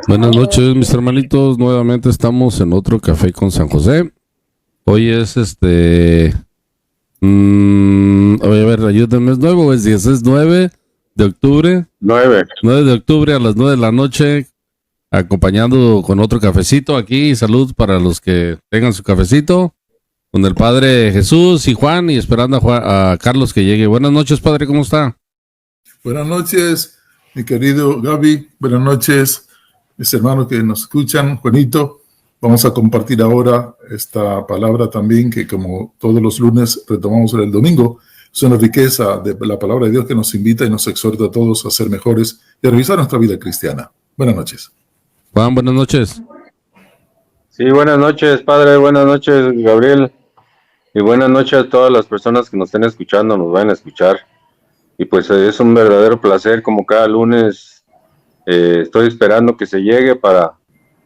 Buenas noches, mis hermanitos. Nuevamente estamos en otro café con San José. Hoy es a ver, ayúdenme, ¿es nuevo o es 10? Es 9 de octubre. 9. 9 de octubre a las 9 de la noche, acompañando con otro cafecito aquí. Salud para los que tengan su cafecito. Con el Padre Jesús y Juan, y esperando a Carlos que llegue. Buenas noches, Padre, ¿cómo está? Buenas noches, mi querido Gaby. Buenas noches, mis hermanos que nos escuchan. Juanito, vamos a compartir ahora esta palabra también, que como todos los lunes retomamos en el domingo. Es una riqueza de la palabra de Dios que nos invita y nos exhorta a todos a ser mejores y a revisar nuestra vida cristiana. Buenas noches. Juan, buenas noches. Sí, buenas noches, Padre. Buenas noches, Gabriel. Y buenas noches a todas las personas que nos estén escuchando, nos van a escuchar. Y pues es un verdadero placer, como cada lunes. Estoy esperando que se llegue para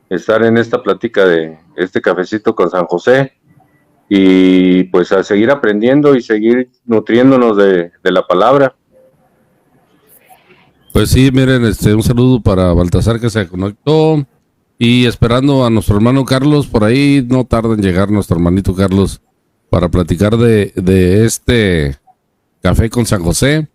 estar en esta plática de este cafecito con San José. Y pues a seguir aprendiendo y seguir nutriéndonos de la palabra. Pues sí, miren, un saludo para Baltasar que se conectó, y esperando a nuestro hermano Carlos. Por ahí no tarda en llegar nuestro hermanito Carlos para platicar de este café con San José.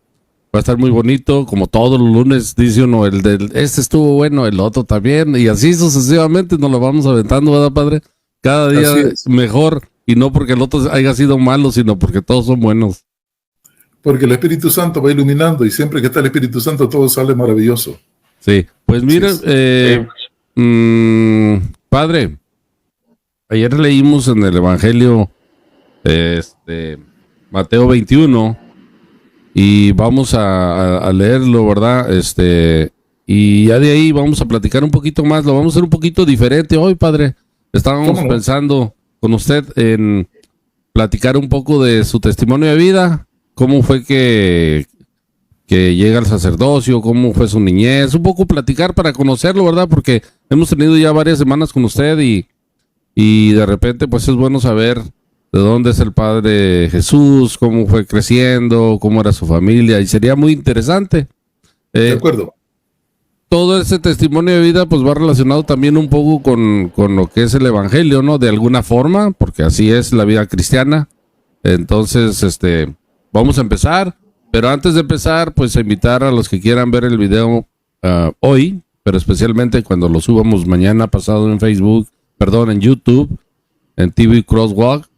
Va a estar muy bonito, como todos los lunes, dice uno, este estuvo bueno, el otro también, y así sucesivamente nos lo vamos aventando, ¿verdad, Padre? Cada día mejor, y no porque el otro haya sido malo, sino porque todos son buenos. Porque el Espíritu Santo va iluminando, y siempre que está el Espíritu Santo todo sale maravilloso. Sí, pues miren, Padre, ayer leímos en el Evangelio Mateo 21, y vamos a leerlo, ¿verdad? Y ya de ahí vamos a platicar un poquito más, lo vamos a hacer un poquito diferente hoy, Padre. Estábamos pensando con usted en platicar un poco de su testimonio de vida, cómo fue que llega al sacerdocio, cómo fue su niñez, un poco platicar para conocerlo, ¿verdad? Porque hemos tenido ya varias semanas con usted, y de repente pues es bueno saber de dónde es el Padre Jesús, cómo fue creciendo, cómo era su familia, y sería muy interesante. De acuerdo. Todo ese testimonio de vida pues va relacionado también un poco con lo que es el Evangelio, ¿no? De alguna forma, porque así es la vida cristiana. Entonces, vamos a empezar, pero antes de empezar, pues invitar a los que quieran ver el video hoy, pero especialmente cuando lo subamos mañana pasado en en YouTube, en TV Crosswalk.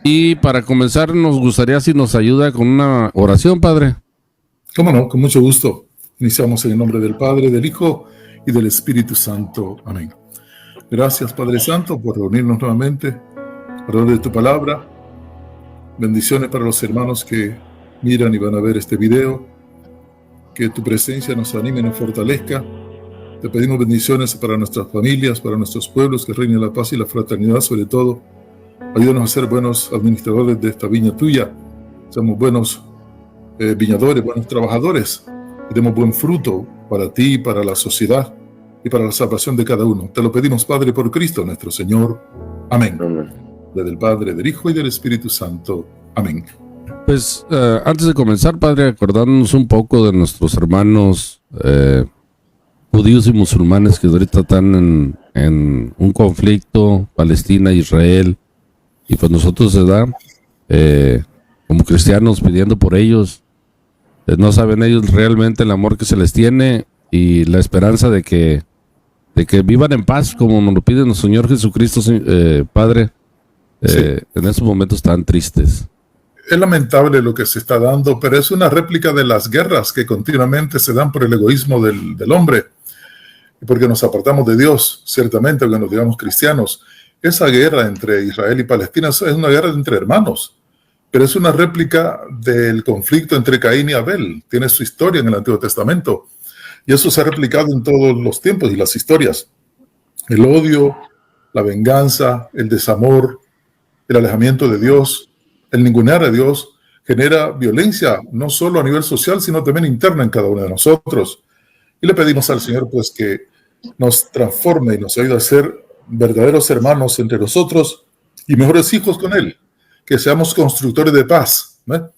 Y para comenzar, nos gustaría si nos ayuda con una oración, Padre. Cómo no, con mucho gusto. Iniciamos en el nombre del Padre, del Hijo y del Espíritu Santo. Amén. Gracias, Padre Santo, por reunirnos nuevamente alrededor de tu palabra. Bendiciones para los hermanos que miran y van a ver este video. Que tu presencia nos anime y nos fortalezca. Te pedimos bendiciones para nuestras familias, para nuestros pueblos, que reine la paz y la fraternidad sobre todo. Ayúdanos a ser buenos administradores de esta viña tuya. Seamos buenos viñadores, buenos trabajadores. Y demos buen fruto para ti, para la sociedad y para la salvación de cada uno. Te lo pedimos, Padre, por Cristo nuestro Señor. Amén. Del Padre, del Hijo y del Espíritu Santo. Amén. Pues antes de comenzar, Padre, acordándonos un poco de nuestros hermanos judíos y musulmanes que ahorita están en un conflicto, Palestina, Israel, y pues nosotros, ¿verdad? Como cristianos pidiendo por ellos. No saben ellos realmente el amor que se les tiene y la esperanza de que vivan en paz como nos lo pide nuestro Señor Jesucristo, Padre, en estos momentos tan tristes. Es lamentable lo que se está dando, pero es una réplica de las guerras que continuamente se dan por el egoísmo del hombre y porque nos apartamos de Dios, ciertamente, aunque nos digamos cristianos. Esa guerra entre Israel y Palestina es una guerra entre hermanos, pero es una réplica del conflicto entre Caín y Abel. Tiene su historia en el Antiguo Testamento, y eso se ha replicado en todos los tiempos y las historias. El odio, la venganza, el desamor, el alejamiento de Dios, el ningunear a Dios, genera violencia, no solo a nivel social, sino también interna en cada uno de nosotros. Y le pedimos al Señor, pues, que nos transforme y nos ayude a ser verdaderos hermanos entre nosotros y mejores hijos con Él. Que seamos constructores de paz, ¿no?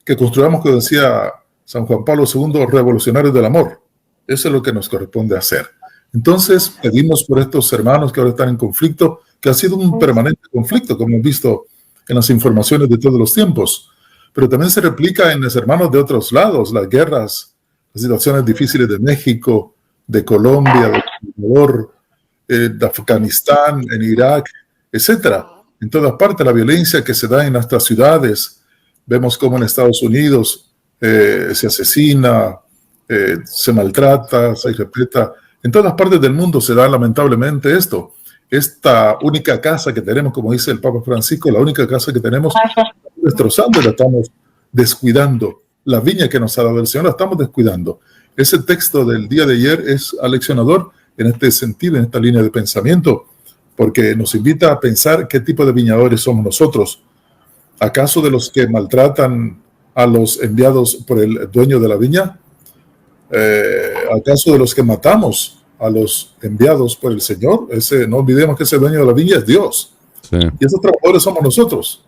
Que construyamos, como decía San Juan Pablo II, revolucionarios del amor. Eso es lo que nos corresponde hacer. Entonces pedimos por estos hermanos que ahora están en conflicto, que ha sido un permanente conflicto, como hemos visto en las informaciones de todos los tiempos, pero también se replica en los hermanos de otros lados, las guerras, las situaciones difíciles de México, de Colombia, de Ecuador, de Afganistán, en Irak, etcétera. En todas partes la violencia que se da en nuestras ciudades. Vemos cómo en Estados Unidos se asesina, se maltrata, se respeta. En todas partes del mundo se da lamentablemente esto. Esta única casa que tenemos, como dice el Papa Francisco, la única casa que tenemos, destrozando, la estamos descuidando. La viña que nos ha dado el Señor la estamos descuidando. Ese texto del día de ayer es aleccionador en este sentido, en esta línea de pensamiento, porque nos invita a pensar qué tipo de viñadores somos nosotros. ¿Acaso de los que maltratan a los enviados por el dueño de la viña? ¿Acaso de los que matamos a los enviados por el Señor? No olvidemos que ese dueño de la viña es Dios. Sí. Y esos trabajadores somos nosotros.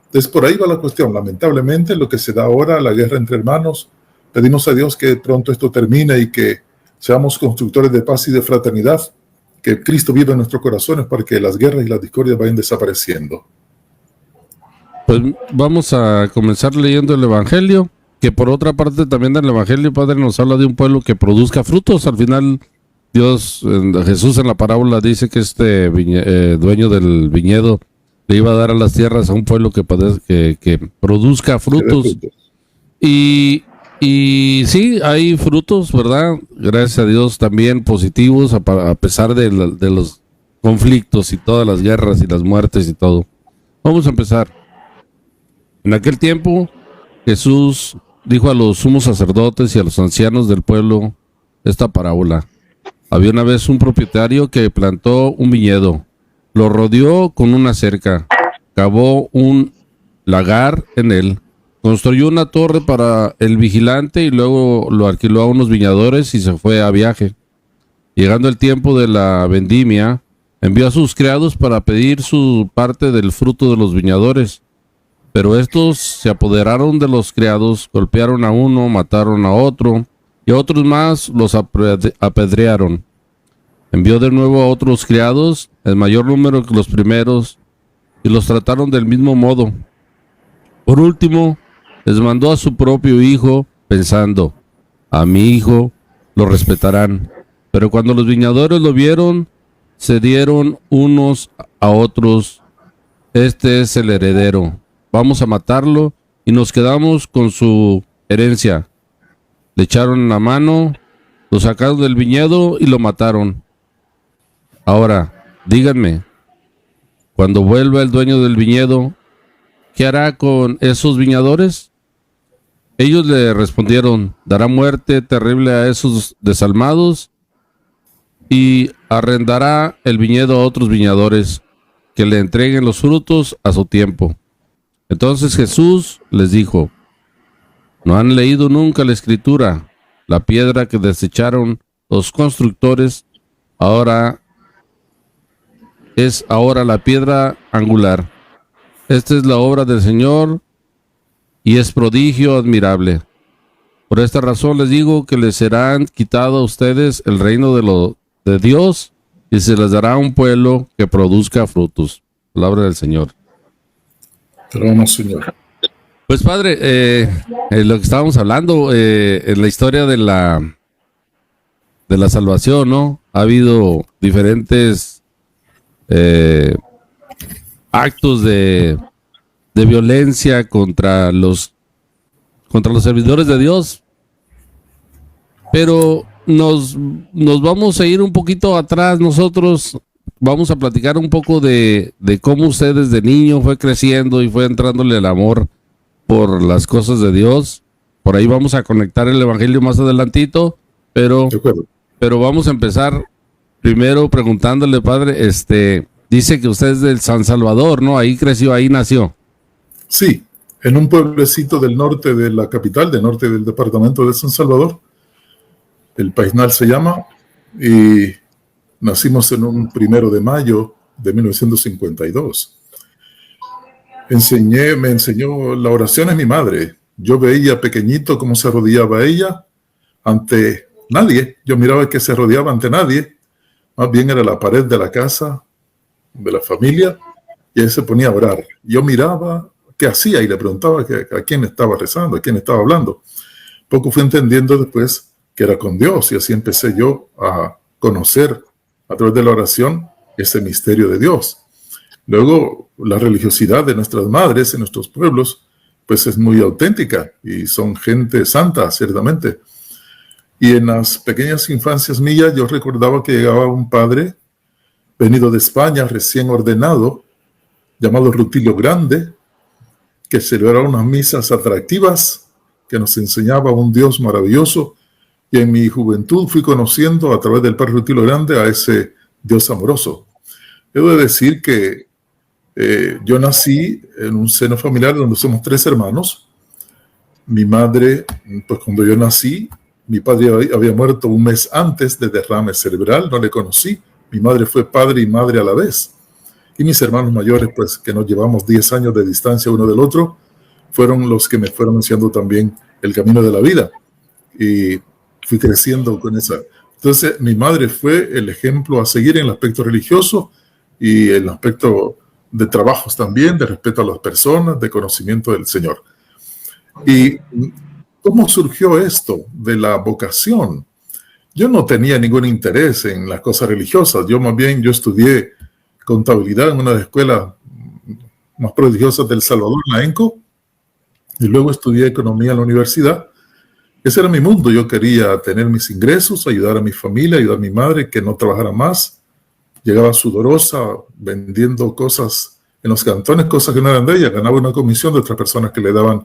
Entonces por ahí va la cuestión. Lamentablemente lo que se da ahora, la guerra entre hermanos, pedimos a Dios que pronto esto termine y que seamos constructores de paz y de fraternidad, que Cristo viva en nuestros corazones para que las guerras y las discordias vayan desapareciendo. Pues vamos a comenzar leyendo el Evangelio, que por otra parte también del Evangelio, Padre, nos habla de un pueblo que produzca frutos. Al final, Jesús en la parábola dice que dueño del viñedo le iba a dar a las tierras a un pueblo que produzca frutos. Y sí, hay frutos, ¿verdad? Gracias a Dios también positivos, a pesar de los conflictos y todas las guerras y las muertes y todo. Vamos a empezar. En aquel tiempo, Jesús dijo a los sumos sacerdotes y a los ancianos del pueblo esta parábola. Había una vez un propietario que plantó un viñedo, lo rodeó con una cerca, cavó un lagar en él, construyó una torre para el vigilante y luego lo alquiló a unos viñadores y se fue a viaje. Llegando el tiempo de la vendimia, envió a sus criados para pedir su parte del fruto de los viñadores. Pero estos se apoderaron de los criados, golpearon a uno, mataron a otro, y a otros más los apedrearon. Envió de nuevo a otros criados, el mayor número que los primeros, y los trataron del mismo modo. Por último, les mandó a su propio hijo, pensando, a mi hijo lo respetarán. Pero cuando los viñadores lo vieron, se dieron unos a otros, este es el heredero. Vamos a matarlo y nos quedamos con su herencia. Le echaron la mano, lo sacaron del viñedo y lo mataron. Ahora, díganme, cuando vuelva el dueño del viñedo, ¿qué hará con esos viñadores? Ellos le respondieron, dará muerte terrible a esos desalmados y arrendará el viñedo a otros viñadores que le entreguen los frutos a su tiempo. Entonces Jesús les dijo, ¿no han leído nunca la Escritura? La piedra que desecharon los constructores es ahora la piedra angular. Esta es la obra del Señor y es prodigio admirable. Por esta razón les digo que les serán quitado a ustedes el reino de Dios y se les dará un pueblo que produzca frutos. Palabra del Señor. Vamos, Señor. Pues Padre, lo que estábamos hablando en la historia de la salvación, ¿no? Ha habido diferentes actos de violencia contra los servidores de Dios, pero nos vamos a ir un poquito atrás nosotros. Vamos a platicar un poco de cómo usted desde niño fue creciendo y fue entrándole el amor por las cosas de Dios. Por ahí vamos a conectar el Evangelio más adelantito, pero vamos a empezar primero preguntándole, Padre, dice que usted es del San Salvador, ¿no? Ahí creció, ahí nació. Sí, en un pueblecito del norte de la capital, del norte del departamento de San Salvador. El Paisnal se llama, y nacimos en un 1 de mayo de 1952. Me enseñó la oración es mi madre. Yo veía pequeñito cómo se arrodillaba ella ante nadie. Yo miraba que se rodeaba ante nadie. más bien era la pared de la casa, de la familia, y él se ponía a orar. Yo miraba qué hacía y le preguntaba a quién estaba rezando, a quién estaba hablando. Poco fui entendiendo después que era con Dios, y así empecé yo a conocer a través de la oración ese misterio de Dios. Luego, la religiosidad de nuestras madres en nuestros pueblos, pues es muy auténtica y son gente santa, ciertamente. Y en las pequeñas infancias mías yo recordaba que llegaba un padre venido de España, recién ordenado, llamado Rutilio Grande, que celebraba unas misas atractivas, que nos enseñaba un Dios maravilloso. Y en mi juventud fui conociendo a través del padre Rutilio Grande a ese Dios amoroso. Debo de decir que yo nací en un seno familiar donde somos 3 hermanos. Mi madre, pues cuando yo nací, mi padre había muerto un mes antes de derrame cerebral, no le conocí. Mi madre fue padre y madre a la vez. Y mis hermanos mayores, pues que nos llevamos 10 años de distancia uno del otro, fueron los que me fueron enseñando también el camino de la vida. Y fui creciendo con esa. Entonces, mi madre fue el ejemplo a seguir en el aspecto religioso y en el aspecto de trabajos también, de respeto a las personas, de conocimiento del Señor. ¿Y cómo surgió esto de la vocación? Yo no tenía ningún interés en las cosas religiosas. Yo estudié contabilidad en una de las escuelas más prodigiosas del Salvador, la ENCO, y luego estudié economía en la universidad. Ese era mi mundo. Yo quería tener mis ingresos, ayudar a mi familia, ayudar a mi madre que no trabajara más. Llegaba sudorosa vendiendo cosas en los cantones, cosas que no eran de ella. Ganaba una comisión de otras personas que le daban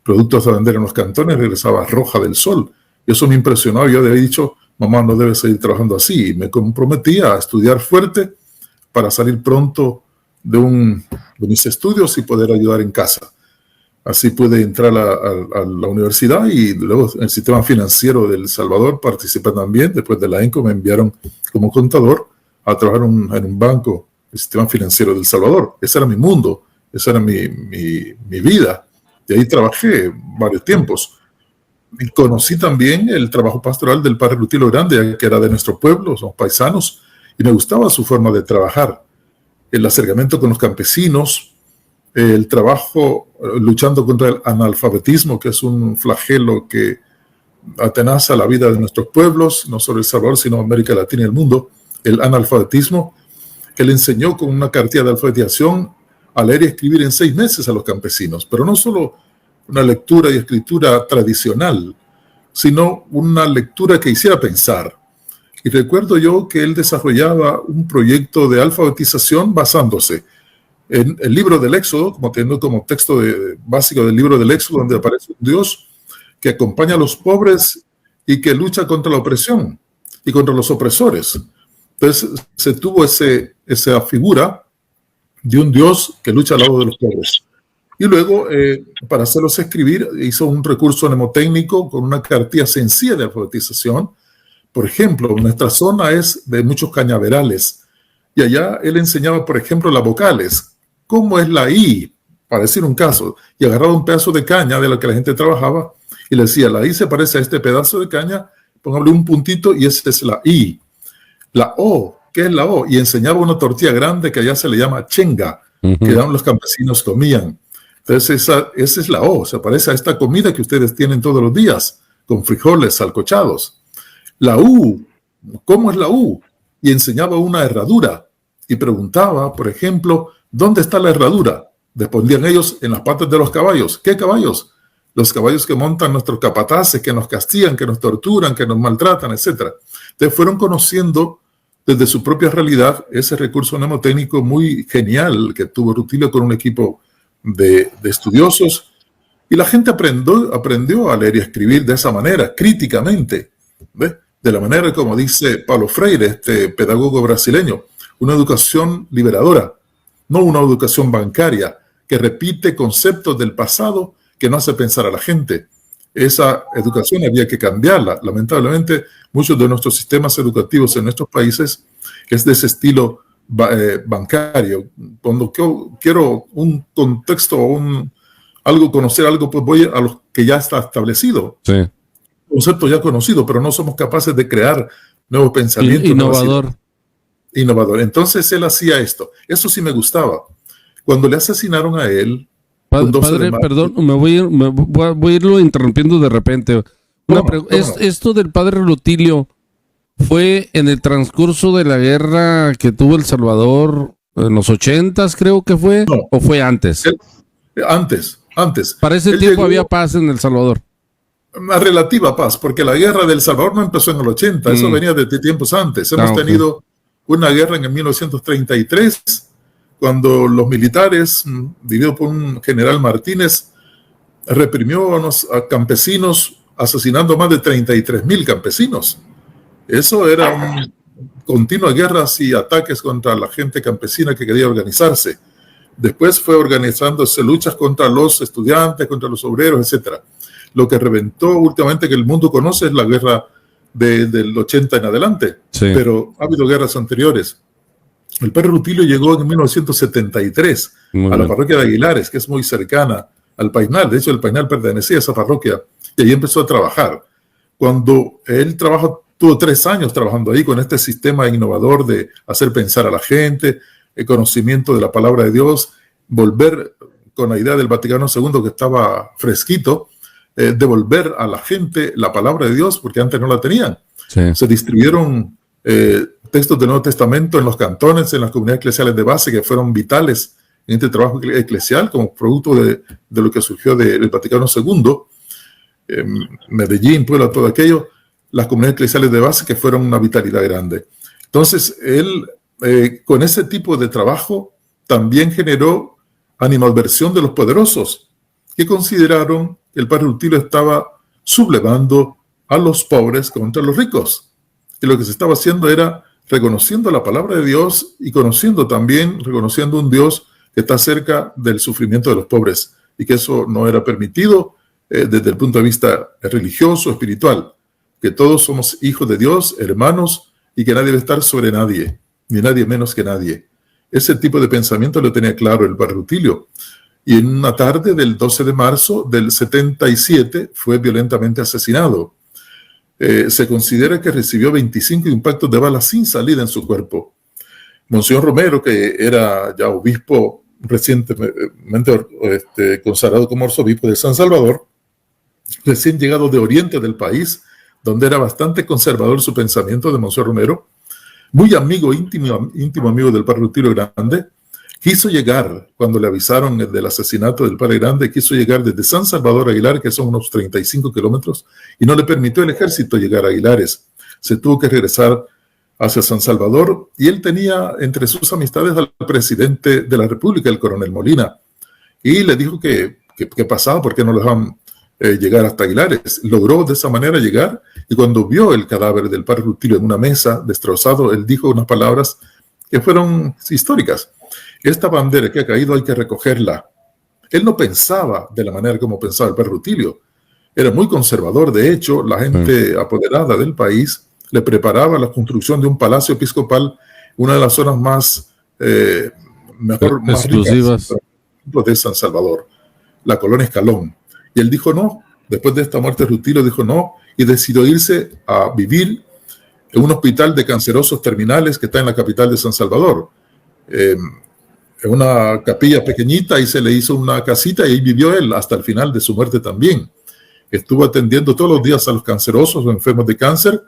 productos a vender en los cantones, regresaba roja del sol. Y eso me impresionó. Yo había dicho, mamá, no debe seguir trabajando así. Y me comprometía a estudiar fuerte para salir pronto de mis estudios y poder ayudar en casa. Así pude entrar a la universidad y luego en el sistema financiero de El Salvador participé también. Después de la ENCO me enviaron como contador a trabajar en un banco, el sistema financiero de El Salvador. Ese era mi mundo, esa era mi vida. Y ahí trabajé varios tiempos. Y conocí también el trabajo pastoral del padre Rutilio Grande, que era de nuestro pueblo, somos paisanos, y me gustaba su forma de trabajar. El acercamiento con los campesinos, el trabajo luchando contra el analfabetismo, que es un flagelo que atenaza la vida de nuestros pueblos, no solo El Salvador, sino América Latina y el mundo. El analfabetismo, él enseñó con una cartilla de alfabetización a leer y escribir en 6 meses a los campesinos, pero no solo una lectura y escritura tradicional, sino una lectura que hiciera pensar. Y recuerdo yo que él desarrollaba un proyecto de alfabetización basándose en el libro del Éxodo, como teniendo como texto básico del libro del Éxodo, donde aparece un Dios que acompaña a los pobres y que lucha contra la opresión y contra los opresores. Entonces se tuvo esa figura de un Dios que lucha al lado de los pobres. Y luego, para hacerlos escribir, hizo un recurso mnemotécnico con una cartilla sencilla de alfabetización. Por ejemplo, nuestra zona es de muchos cañaverales. Y allá él enseñaba, por ejemplo, las vocales. ¿Cómo es la I? Para decir un caso. Y agarraba un pedazo de caña de la que la gente trabajaba y le decía, la I se parece a este pedazo de caña, póngale un puntito y esa es la I. La O, ¿qué es la O? Y enseñaba una tortilla grande que allá se le llama chenga, que los campesinos comían. Entonces esa es la O, se parece a esta comida que ustedes tienen todos los días, con frijoles salcochados. La U, ¿cómo es la U? Y enseñaba una herradura y preguntaba, por ejemplo, ¿dónde está la herradura? Respondían ellos, en las patas de los caballos. ¿Qué caballos? Los caballos que montan nuestros capataces, que nos castigan, que nos torturan, que nos maltratan, etc. Entonces fueron conociendo desde su propia realidad ese recurso mnemotécnico muy genial que tuvo Rutilio con un equipo de estudiosos, y la gente aprendió a leer y escribir de esa manera, críticamente, ¿ves? De la manera como dice Paulo Freire, este pedagogo brasileño, una educación liberadora, no una educación bancaria que repite conceptos del pasado que no hace pensar a la gente. Esa educación había que cambiarla. Lamentablemente, muchos de nuestros sistemas educativos en nuestros países es de ese estilo bancario. Cuando quiero un contexto o conocer algo, pues voy a lo que ya está establecido. Sí. Concepto ya conocido, pero no somos capaces de crear nuevos pensamientos. Innovador. innovador. Entonces él hacía esto. Eso sí me gustaba. Cuando le asesinaron a él, Padre, perdón, voy a irlo interrumpiendo de repente. Esto del padre Rutilio fue en el transcurso de la guerra que tuvo El Salvador en los 80s, creo que fue, ¿o fue antes? Antes. Para ese tiempo había paz en El Salvador. Una relativa paz, porque la guerra del Salvador no empezó en el 80, eso venía de tiempos antes. Hemos tenido una guerra en el 1933, cuando los militares, dirigidos por un general Martínez, reprimió a campesinos, asesinando a más de 33,000 campesinos. Eso era una continua guerras y ataques contra la gente campesina que quería organizarse. Después fue organizándose luchas contra los estudiantes, contra los obreros, etc. Lo que reventó últimamente que el mundo conoce es la guerra del 80 en adelante, pero ha habido guerras anteriores. El padre Rutilio llegó en 1973 a la parroquia de Aguilares, que es muy cercana al Painal. De hecho, el Painal pertenecía a esa parroquia y ahí empezó a trabajar. Cuando él tuvo 3 años trabajando ahí con este sistema innovador de hacer pensar a la gente, el conocimiento de la palabra de Dios, volver con la idea del Vaticano II que estaba fresquito, devolver a la gente la palabra de Dios, porque antes no la tenían. Se distribuyeron textos del Nuevo Testamento en los cantones, en las comunidades eclesiales de base, que fueron vitales en este trabajo eclesial, como producto de lo que surgió del Vaticano II. Medellín, Puebla, todo aquello, las comunidades eclesiales de base que fueron una vitalidad grande. Entonces, él, con ese tipo de trabajo, también generó animadversión de los poderosos, que consideraron que el padre Rutilio estaba sublevando a los pobres contra los ricos. Y lo que se estaba haciendo era reconociendo la palabra de Dios y reconociendo un Dios que está cerca del sufrimiento de los pobres, y que eso no era permitido desde el punto de vista religioso, espiritual, que todos somos hijos de Dios, hermanos, y que nadie debe estar sobre nadie, ni nadie menos que nadie. Ese tipo de pensamiento lo tenía claro el padre Rutilio. Y en una tarde del 12 de marzo del 77 fue violentamente asesinado. Se considera que recibió 25 impactos de bala sin salida en su cuerpo. Monseñor Romero, que era ya obispo recientemente consagrado como arzobispo de San Salvador, recién llegado de oriente del país, donde era bastante conservador su pensamiento de Monseñor Romero, muy íntimo amigo del padre Rutilio Grande, quiso llegar, cuando le avisaron del asesinato del padre Grande, quiso llegar desde San Salvador a Aguilar, que son unos 35 kilómetros, y no le permitió el ejército llegar a Aguilares. Se tuvo que regresar hacia San Salvador, y él tenía entre sus amistades al presidente de la República, el coronel Molina, y le dijo que pasaba, ¿por qué no lo dejaban llegar hasta Aguilares? Logró de esa manera llegar, y cuando vio el cadáver del padre Rutilio en una mesa destrozado, él dijo unas palabras que fueron históricas. Esta bandera que ha caído hay que recogerla. Él no pensaba de la manera como pensaba el padre Rutilio. Era muy conservador. De hecho, la gente apoderada del país le preparaba la construcción de un palacio episcopal, una de las zonas más exclusivas de San Salvador, la colonia Escalón. Y él dijo no. Después de esta muerte, Rutilio dijo no, y decidió irse a vivir en un hospital de cancerosos terminales que está en la capital de San Salvador. En una capilla pequeñita, y se le hizo una casita, y ahí vivió él hasta el final de su muerte también. Estuvo atendiendo todos los días a los cancerosos o enfermos de cáncer,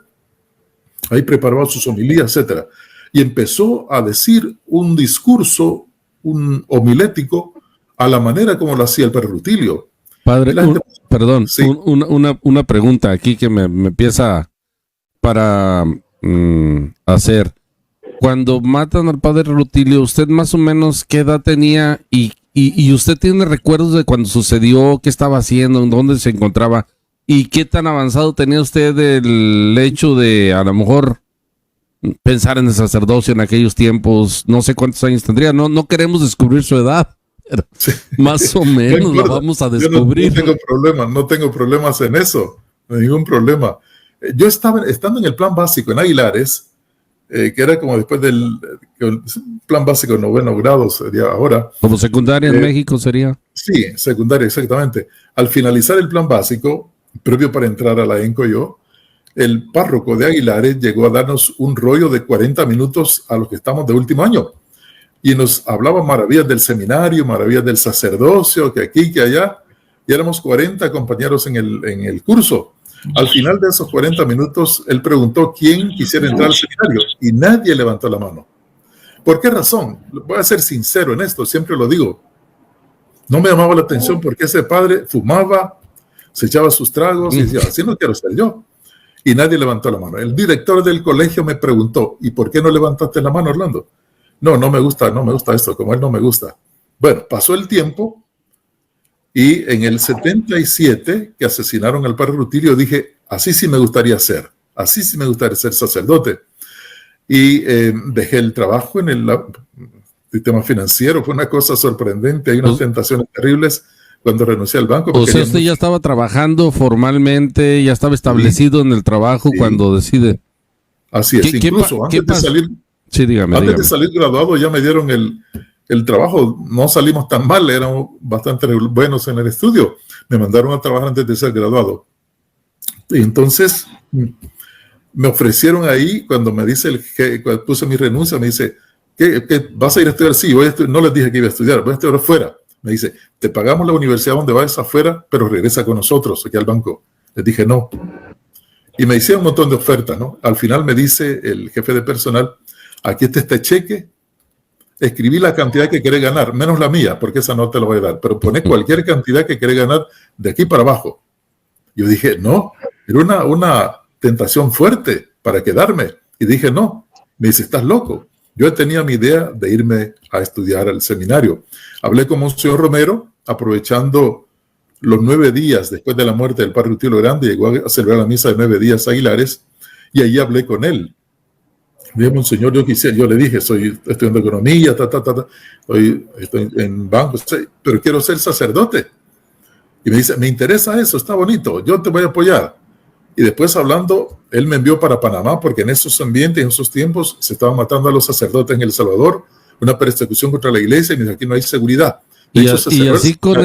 ahí preparaba sus homilías, etc. Y empezó a decir un discurso, un homilético, a la manera como lo hacía el padre Rutilio. Padre, una pregunta aquí que me empieza para hacer. Cuando matan al padre Rutilio, ¿usted más o menos qué edad tenía? Y usted tiene recuerdos de cuando sucedió, qué estaba haciendo, en dónde se encontraba, y qué tan avanzado tenía usted del hecho de a lo mejor pensar en el sacerdocio en aquellos tiempos. No sé cuántos años tendría, no queremos descubrir su edad, pero más o menos la vamos a descubrir. No tengo problemas en eso, ningún problema. Yo estando en el plan básico en Aguilares, que era como después del plan básico de 9º grado, sería ahora. Como secundaria en México sería. Sí, secundaria, exactamente. Al finalizar el plan básico, previo para entrar a la ENCO el párroco de Aguilares llegó a darnos un rollo de 40 minutos a los que estamos de último año. Y nos hablaba maravillas del seminario, maravillas del sacerdocio, que aquí, que allá. Y éramos 40 compañeros en el curso. Al final de esos 40 minutos, él preguntó quién quisiera entrar al seminario y nadie levantó la mano. ¿Por qué razón? Voy a ser sincero en esto, siempre lo digo. No me llamaba la atención porque ese padre fumaba, se echaba sus tragos y decía, así no quiero ser yo. Y nadie levantó la mano. El director del colegio me preguntó, ¿y por qué no levantaste la mano, Orlando? No me gusta esto, como él no me gusta. Bueno, pasó el tiempo y en el 77, que asesinaron al padre Rutilio, dije, así sí me gustaría ser sacerdote. Y dejé el trabajo en el sistema financiero. Fue una cosa sorprendente, hay unas tentaciones terribles cuando renuncié al banco. O sea, usted ya estaba trabajando formalmente, ya estaba establecido en el trabajo cuando decide. Así es, incluso antes de salir... Sí, dígame. De salir graduado ya me dieron el trabajo, no salimos tan mal, éramos bastante buenos en el estudio. Me mandaron a trabajar antes de ser graduado. Y entonces me ofrecieron ahí, cuando me dice cuando puse mi renuncia, me dice, ¿qué vas a ir a estudiar? Sí, voy a estudiar. No les dije que iba a estudiar, voy a estudiar afuera. Me dice, te pagamos la universidad donde vayas afuera, pero regresa con nosotros aquí al banco. Les dije, no. Y me hicieron un montón de ofertas, ¿no? Al final me dice el jefe de personal, aquí está este cheque, escribí la cantidad que querés ganar, menos la mía, porque esa no te la voy a dar, pero poné cualquier cantidad que querés ganar de aquí para abajo. Yo dije, no, era una tentación fuerte para quedarme. Y dije, no. Me dice, estás loco. Yo tenía mi idea de irme a estudiar al seminario. Hablé con Monseñor Romero, aprovechando los 9 días después de la muerte del padre Rutilio Grande, llegó a celebrar la misa de 9 días a Aguilares, y ahí hablé con él. Dije, Monseñor, yo le dije, estoy estudiando economía, estoy en banco, pero quiero ser sacerdote. Y me dice, me interesa eso, está bonito, yo te voy a apoyar. Y después hablando, él me envió para Panamá, porque en esos ambientes, en esos tiempos, se estaban matando a los sacerdotes en El Salvador, una persecución contra la iglesia, y me dice, aquí no hay seguridad. Y así con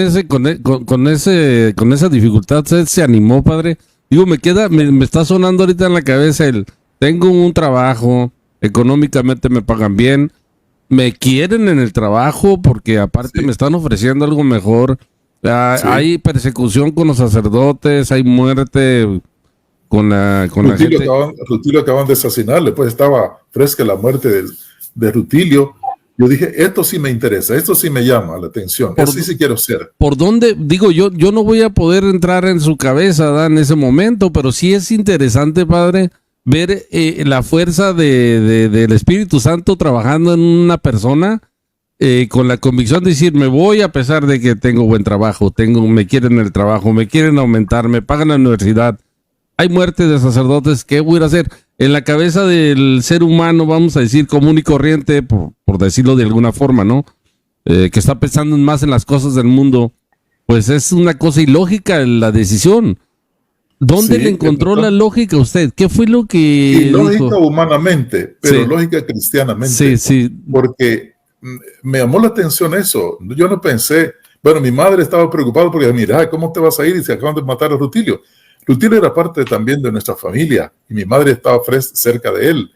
esa dificultad, ¿usted se animó, padre? Digo, me está sonando ahorita en la cabeza tengo un trabajo, económicamente me pagan bien, me quieren en el trabajo porque aparte me están ofreciendo algo mejor. Hay persecución con los sacerdotes, hay muerte con la gente. Rutilio acaban de asesinarle, pues estaba fresca la muerte de Rutilio. Yo dije, esto sí me interesa, esto sí me llama la atención, eso sí quiero ser. ¿Por dónde? Digo, yo no voy a poder entrar en su cabeza, ¿da? En ese momento, pero sí es interesante, padre, ver la fuerza del Espíritu Santo trabajando en una persona con la convicción de decir, me voy a pesar de que tengo buen trabajo, me quieren el trabajo, me quieren aumentar, me pagan la universidad, hay muerte de sacerdotes, ¿qué voy a hacer? En la cabeza del ser humano, vamos a decir, común y corriente, por decirlo de alguna forma, ¿no? Que está pensando más en las cosas del mundo, pues es una cosa ilógica la decisión. ¿Dónde le encontró la lógica a usted? ¿Qué fue lo que lógica dijo? Humanamente, pero lógica cristianamente. Sí. Porque me llamó la atención eso. Yo no pensé... Bueno, mi madre estaba preocupada porque, mira, ¿cómo te vas a ir? Y se acaban de matar a Rutilio. Rutilio era parte también de nuestra familia y mi madre estaba cerca de él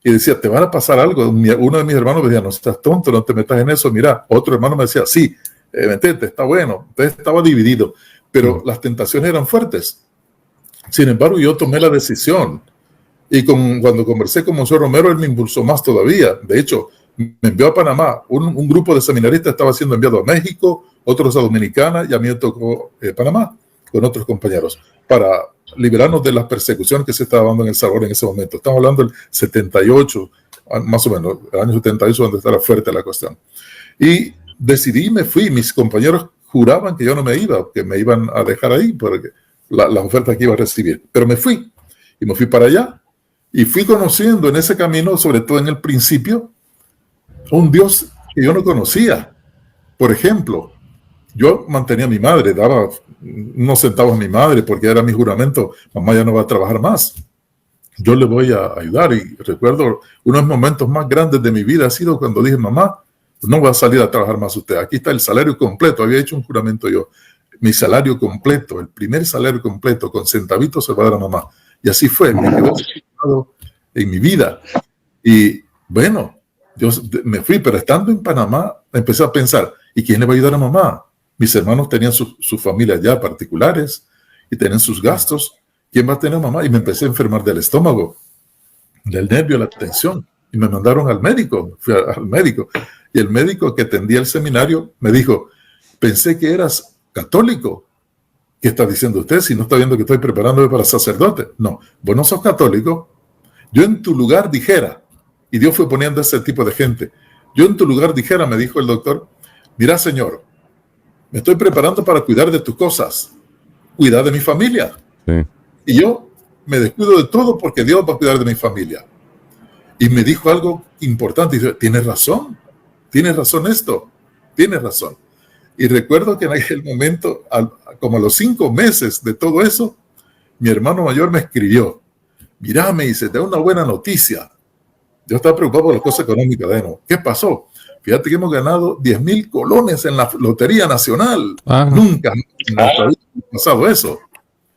y decía, te van a pasar algo. Uno de mis hermanos me decía, no estás tonto, no te metas en eso. Mira, otro hermano me decía, sí, metete, está bueno. Entonces estaba dividido, pero las tentaciones eran fuertes. Sin embargo, yo tomé la decisión y cuando conversé con Monseñor Romero, él me impulsó más todavía. De hecho, me envió a Panamá. Un grupo de seminaristas estaba siendo enviado a México, otros a Dominicana y a mí me tocó Panamá con otros compañeros para liberarnos de las persecuciones que se estaban dando en El Salvador en ese momento. Estamos hablando del 78, más o menos, el año 78, donde estaba fuerte la cuestión. Y decidí y me fui. Mis compañeros juraban que yo no me iba, que me iban a dejar ahí porque la oferta que iba a recibir. Pero me fui y me fui para allá y fui conociendo en ese camino, sobre todo en el principio, un Dios que yo no conocía. Por ejemplo, yo mantenía a mi madre, daba unos centavos a mi madre porque era mi juramento, mamá ya no va a trabajar más, yo le voy a ayudar. Y recuerdo uno de los momentos más grandes de mi vida ha sido cuando dije, mamá, no va a salir a trabajar más usted, aquí está el salario completo, había hecho un juramento yo, mi salario completo, el primer salario completo con centavitos se va a dar a mamá. Y así fue, me quedó en mi vida. Y bueno, yo me fui, pero estando en Panamá, empecé a pensar, ¿y quién le va a ayudar a mamá? Mis hermanos tenían sus familias ya particulares y tenían sus gastos. ¿Quién va a tener a mamá? Y me empecé a enfermar del estómago, del nervio, la tensión. Y me mandaron al médico, fui al médico. Y el médico que atendía el seminario me dijo, pensé que eras católico. ¿Qué está diciendo usted si no está viendo que estoy preparándome para sacerdote? No, vos no sos católico. Yo en tu lugar dijera, y Dios fue poniendo ese tipo de gente, yo en tu lugar dijera, me dijo el doctor, mira señor, me estoy preparando para cuidar de tus cosas, cuidar de mi familia. Sí. Y yo me descuido de todo porque Dios va a cuidar de mi familia. Y me dijo algo importante, dice, tienes razón esto, tienes razón. Y recuerdo que en aquel momento, como a los 5 meses de todo eso, mi hermano mayor me escribió, mirá, me dice, te da una buena noticia. Yo estaba preocupado por las cosas económicas de él. ¿Qué pasó? Fíjate que hemos ganado 10,000 colones en la Lotería Nacional. Ajá. Nunca en nuestra vida ha pasado eso.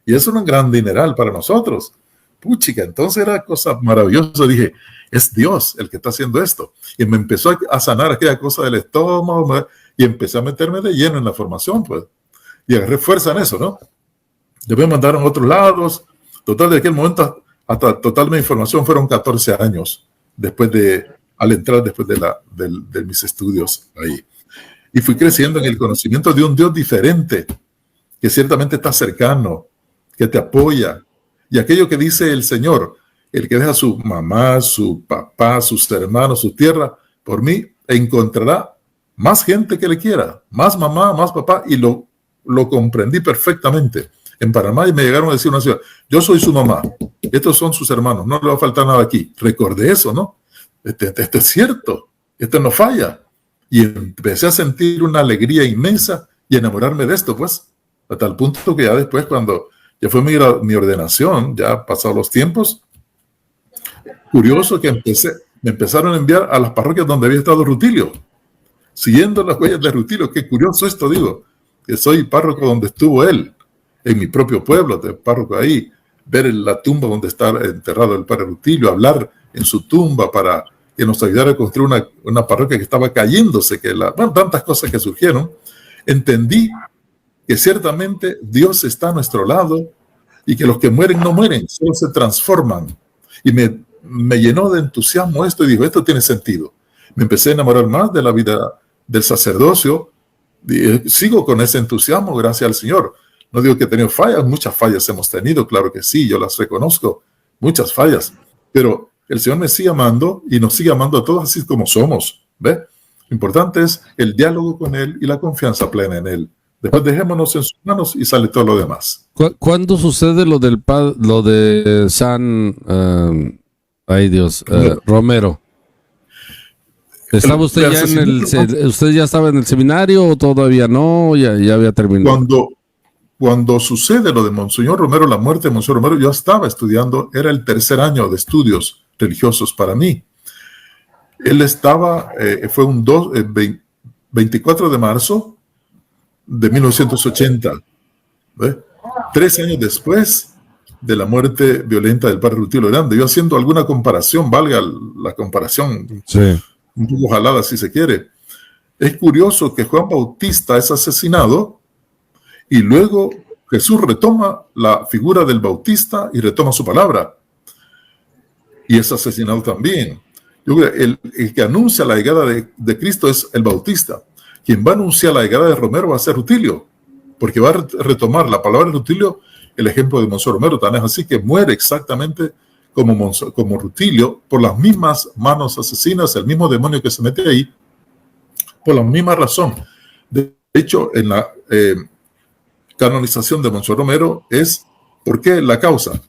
Y eso era un gran dineral para nosotros. Puchica, entonces era cosa maravillosa. Dije, es Dios el que está haciendo esto. Y me empezó a sanar aquella cosa del estómago y empecé a meterme de lleno en la formación, pues. Y agarré fuerza en eso, ¿no? Yo me mandaron a otros lados. Total, de aquel momento hasta total mi información fueron 14 años al entrar después de mis estudios ahí. Y fui creciendo en el conocimiento de un Dios diferente, que ciertamente está cercano, que te apoya. Y aquello que dice el Señor, el que deja a su mamá, su papá, sus hermanos, su tierra, por mí encontrará más gente que le quiera, más mamá, más papá, y lo comprendí perfectamente. En Panamá y me llegaron a decir una ciudad, yo soy su mamá, estos son sus hermanos, no le va a faltar nada aquí. Recordé eso, ¿no? Esto es cierto, esto no falla. Y empecé a sentir una alegría inmensa y enamorarme de esto, pues, a tal punto que ya después, cuando ya fue mi ordenación, ya pasados los tiempos, curioso que me empezaron a enviar a las parroquias donde había estado Rutilio, siguiendo las huellas de Rutilio. Qué curioso esto, digo, que soy párroco donde estuvo él, en mi propio pueblo, de párroco ahí, ver la tumba donde está enterrado el padre Rutilio, hablar en su tumba para que nos ayudara a construir una parroquia que estaba cayéndose, tantas cosas que surgieron. Entendí que ciertamente Dios está a nuestro lado y que los que mueren no mueren, solo se transforman. Y me llenó de entusiasmo esto y digo, esto tiene sentido. Me empecé a enamorar más de la vida del sacerdocio y sigo con ese entusiasmo gracias al Señor. No digo que he tenido fallas, muchas fallas hemos tenido, claro que sí, yo las reconozco, muchas fallas, pero el Señor me sigue amando y nos sigue amando a todos así como somos, ¿ve? Lo importante es el diálogo con Él y la confianza plena en Él. Después dejémonos en sus manos y sale todo lo demás. ¿Cuándo sucede lo de San Romero? ¿Estaba usted usted ya estaba en el seminario o todavía no? Ya había terminado. Cuando sucede lo de Monseñor Romero, la muerte de Monseñor Romero, yo estaba estudiando, era el 3er año de estudios religiosos para mí. Él estaba, fue 24 de marzo de 1980, ¿ve? 3 años después de la muerte violenta del padre Rutilio Grande. Yo haciendo alguna comparación, valga la comparación, sí, un poco jalada si se quiere. Es curioso que Juan Bautista es asesinado y luego Jesús retoma la figura del Bautista y retoma su palabra. Y es asesinado también. Yo creo que el que anuncia la llegada de Cristo es el Bautista. Quien va a anunciar la llegada de Romero va a ser Rutilio, porque va a retomar la palabra de Rutilio, el ejemplo de Monseñor Romero. Tan es así que muere exactamente como Rutilio, por las mismas manos asesinas, el mismo demonio que se mete ahí, por la misma razón. De hecho, en la canonización de Monseñor Romero ¿por qué la causa?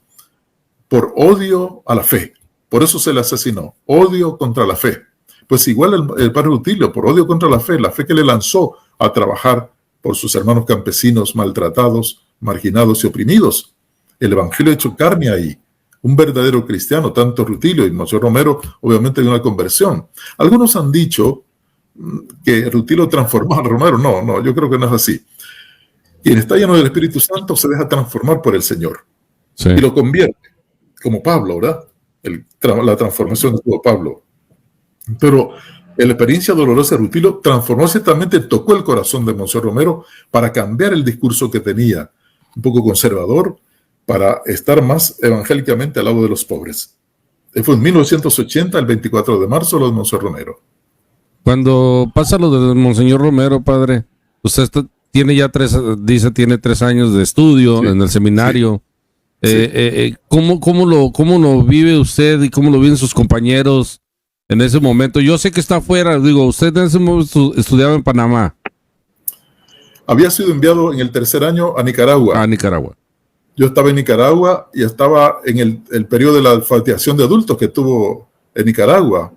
Por odio a la fe. Por eso se le asesinó. Odio contra la fe. Pues igual el padre Rutilio, por odio contra la fe que le lanzó a trabajar por sus hermanos campesinos maltratados, marginados y oprimidos. El evangelio hecho carne ahí. Un verdadero cristiano, tanto Rutilio y Monseñor Romero, obviamente de una conversión. Algunos han dicho que Rutilio transformó a Romero. No, yo creo que no es así. Quien está lleno del Espíritu Santo se deja transformar por el Señor. Sí. Y lo convierte. como Pablo, ¿verdad? La transformación de todo Pablo. Pero la experiencia dolorosa de Rutilo transformó ciertamente, tocó el corazón de Monseñor Romero para cambiar el discurso que tenía, un poco conservador, para estar más evangélicamente al lado de los pobres. Fue en 1980, el 24 de marzo, lo de Monseñor Romero. Cuando pasa lo de Monseñor Romero, padre, usted tiene ya tiene 3 años de estudio en el seminario. Sí. ¿Cómo lo vive usted y cómo lo viven sus compañeros en ese momento? Yo sé que está afuera, digo, usted en ese momento estudiaba en Panamá. Había sido enviado en el 3er año a Nicaragua. A Nicaragua. Yo estaba en Nicaragua y estaba en el periodo de la alfabetización de adultos que tuvo en Nicaragua.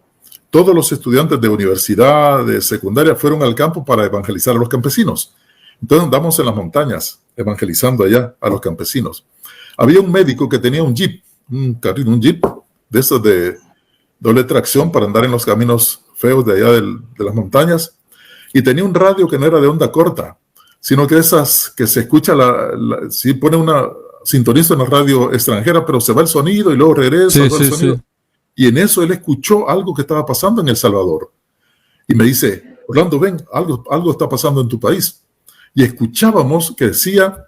Todos los estudiantes de universidad, de secundaria, fueron al campo para evangelizar a los campesinos. Entonces andamos en las montañas evangelizando allá a los campesinos. Había un médico que tenía un jeep de esos de doble tracción para andar en los caminos feos de allá de las montañas, y tenía un radio que no era de onda corta, sino que esas que se escucha, si pone una sintoniza en la radio extranjera, pero se va el sonido y luego regresa el sonido. Sí. Y en eso él escuchó algo que estaba pasando en El Salvador. Y me dice, Orlando, ven, algo está pasando en tu país. Y escuchábamos que decía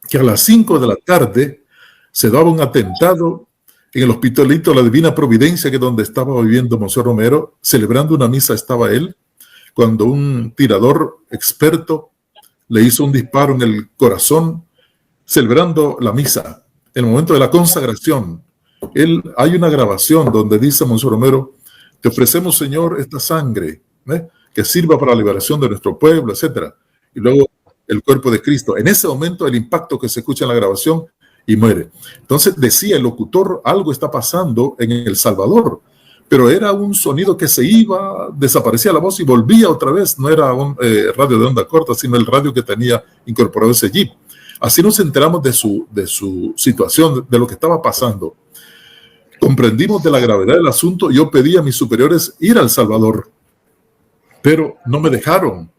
que a las 5 de la tarde se daba un atentado en el Hospitalito La Divina Providencia, que es donde estaba viviendo Monseñor Romero. Celebrando una misa estaba él, cuando un tirador experto le hizo un disparo en el corazón, celebrando la misa, en el momento de la consagración. Hay una grabación donde dice Monseñor Romero, te ofrecemos, Señor, esta sangre, que sirva para la liberación de nuestro pueblo, etc. Y luego el cuerpo de Cristo. En ese momento el impacto que se escucha en la grabación y muere. Entonces decía el locutor, algo está pasando en El Salvador, pero era un sonido que se iba, desaparecía la voz y volvía otra vez. No era un radio de onda corta, sino el radio que tenía incorporado ese jeep. Así nos enteramos de su situación, de lo que estaba pasando. Comprendimos de la gravedad del asunto. Yo pedí a mis superiores ir a El Salvador, pero no me dejaron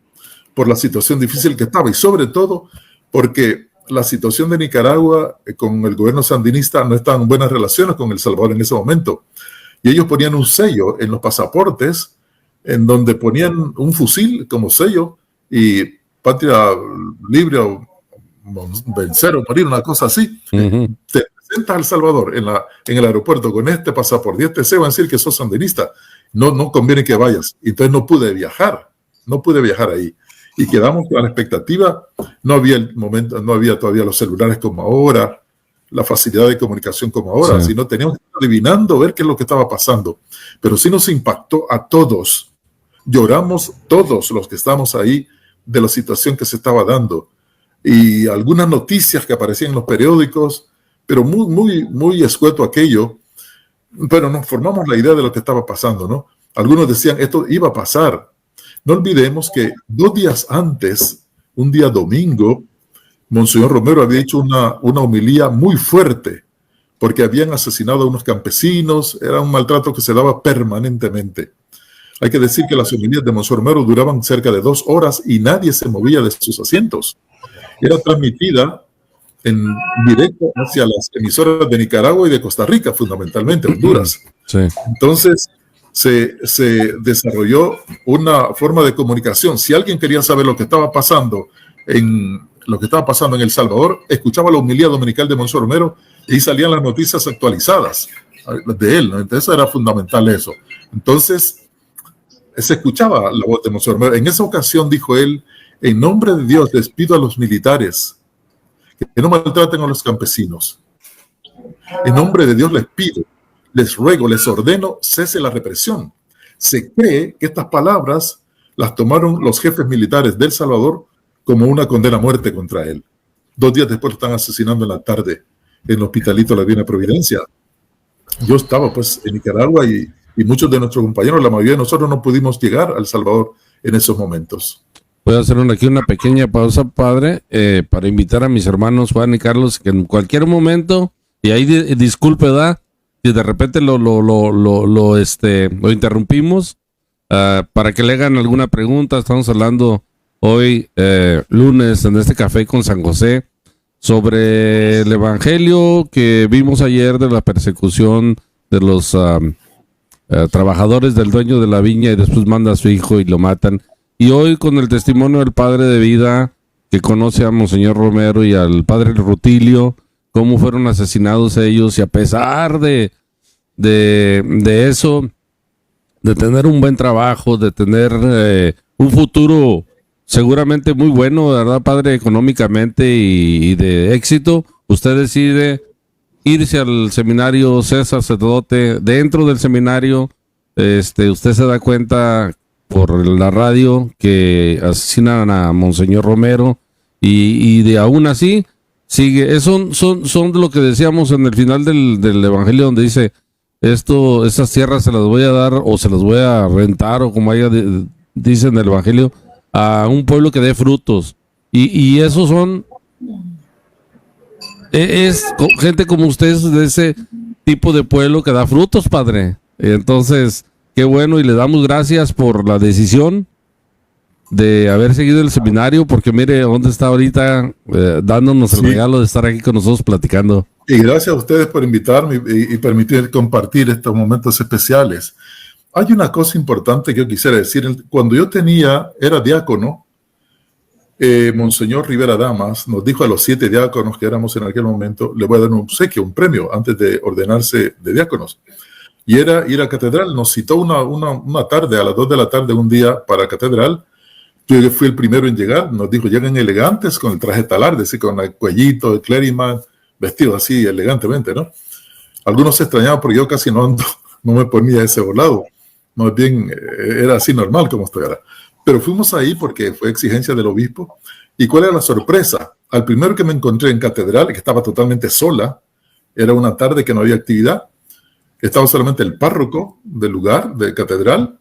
por la situación difícil que estaba, y sobre todo porque la situación de Nicaragua con el gobierno sandinista no estaban en buenas relaciones con El Salvador en ese momento. Y ellos ponían un sello en los pasaportes en donde ponían un fusil como sello y patria libre o vencer o morir, una cosa así. Uh-huh. Te presentas a El Salvador en el aeropuerto con este pasaporte y este sello, van a decir que sos sandinista. No conviene que vayas. Entonces no pude viajar ahí. Y quedamos con la expectativa. No había todavía los celulares como ahora, la facilidad de comunicación como ahora, sino teníamos que estar adivinando, ver qué es lo que estaba pasando. Pero sí nos impactó a todos. Lloramos todos los que estamos ahí de la situación que se estaba dando. Y algunas noticias que aparecían en los periódicos, pero muy escueto aquello. Pero nos formamos la idea de lo que estaba pasando, ¿no? Algunos decían, esto iba a pasar. No olvidemos que 2 días antes, un día domingo, Monseñor Romero había hecho una homilía muy fuerte, porque habían asesinado a unos campesinos. Era un maltrato que se daba permanentemente. Hay que decir que las homilías de Monseñor Romero duraban cerca de 2 horas y nadie se movía de sus asientos. Era transmitida en directo hacia las emisoras de Nicaragua y de Costa Rica, fundamentalmente, Honduras. Sí. Entonces, se desarrolló una forma de comunicación. Si alguien quería saber lo que estaba pasando en El Salvador, escuchaba la homilía dominical de Monseñor Romero y salían las noticias actualizadas de él, ¿no? Entonces era fundamental eso. Entonces se escuchaba la voz de Monseñor Romero. En esa ocasión dijo él, en nombre de Dios les pido a los militares que no maltraten a los campesinos. En nombre de Dios les pido, les ruego, les ordeno, cese la represión. Se cree que estas palabras las tomaron los jefes militares de El Salvador como una condena a muerte contra él. 2 días después lo están asesinando en la tarde en el Hospitalito La Divina Providencia. Yo estaba pues en Nicaragua y muchos de nuestros compañeros, la mayoría de nosotros no pudimos llegar a El Salvador en esos momentos. Voy a hacer aquí una pequeña pausa, padre, para invitar a mis hermanos Juan y Carlos que en cualquier momento, y ahí disculpe, ¿verdad? Si de repente lo interrumpimos, para que le hagan alguna pregunta. Estamos hablando hoy, lunes, en este café con San José, sobre el evangelio que vimos ayer de la persecución de los trabajadores del dueño de la viña y después manda a su hijo y lo matan. Y hoy con el testimonio del padre de vida que conoce a Monseñor Romero y al padre Rutilio, cómo fueron asesinados ellos, y a pesar de eso, de tener un buen trabajo, de tener un futuro seguramente muy bueno, ¿verdad, padre? Económicamente y de éxito, usted decide irse al seminario César Sacerdote. Dentro del seminario, usted se da cuenta por la radio que asesinan a Monseñor Romero y de aún así sigue. Son de lo que decíamos en el final del evangelio, donde dice estas tierras se las voy a dar o se las voy a rentar, o como dice en el evangelio, a un pueblo que dé frutos, y esos son gente como ustedes, de ese tipo de pueblo que da frutos, padre. Entonces, qué bueno, y le damos gracias por la decisión de haber seguido el seminario, porque mire dónde está ahorita, dándonos el regalo de estar aquí con nosotros platicando. Y gracias a ustedes por invitarme y permitir compartir estos momentos especiales. Hay una cosa importante que yo quisiera decir. Cuando yo era diácono, Monseñor Rivera Damas nos dijo a los 7 diáconos que éramos en aquel momento: le voy a dar un obsequio, un premio, antes de ordenarse de diáconos. Y era ir a catedral. Nos citó una tarde, a las 2 de la tarde, un día para catedral. Yo fui el primero en llegar. Nos dijo: lleguen elegantes, con el traje talar, así, con el cuellito, el clériman, vestido así elegantemente, ¿no? Algunos se extrañaban porque yo casi no me ponía ese volado. Más bien era así normal como estoy ahora. Pero fuimos ahí porque fue exigencia del obispo. ¿Y cuál era la sorpresa? Al primero que me encontré en catedral, que estaba totalmente sola, era una tarde que no había actividad, estaba solamente el párroco del lugar de catedral,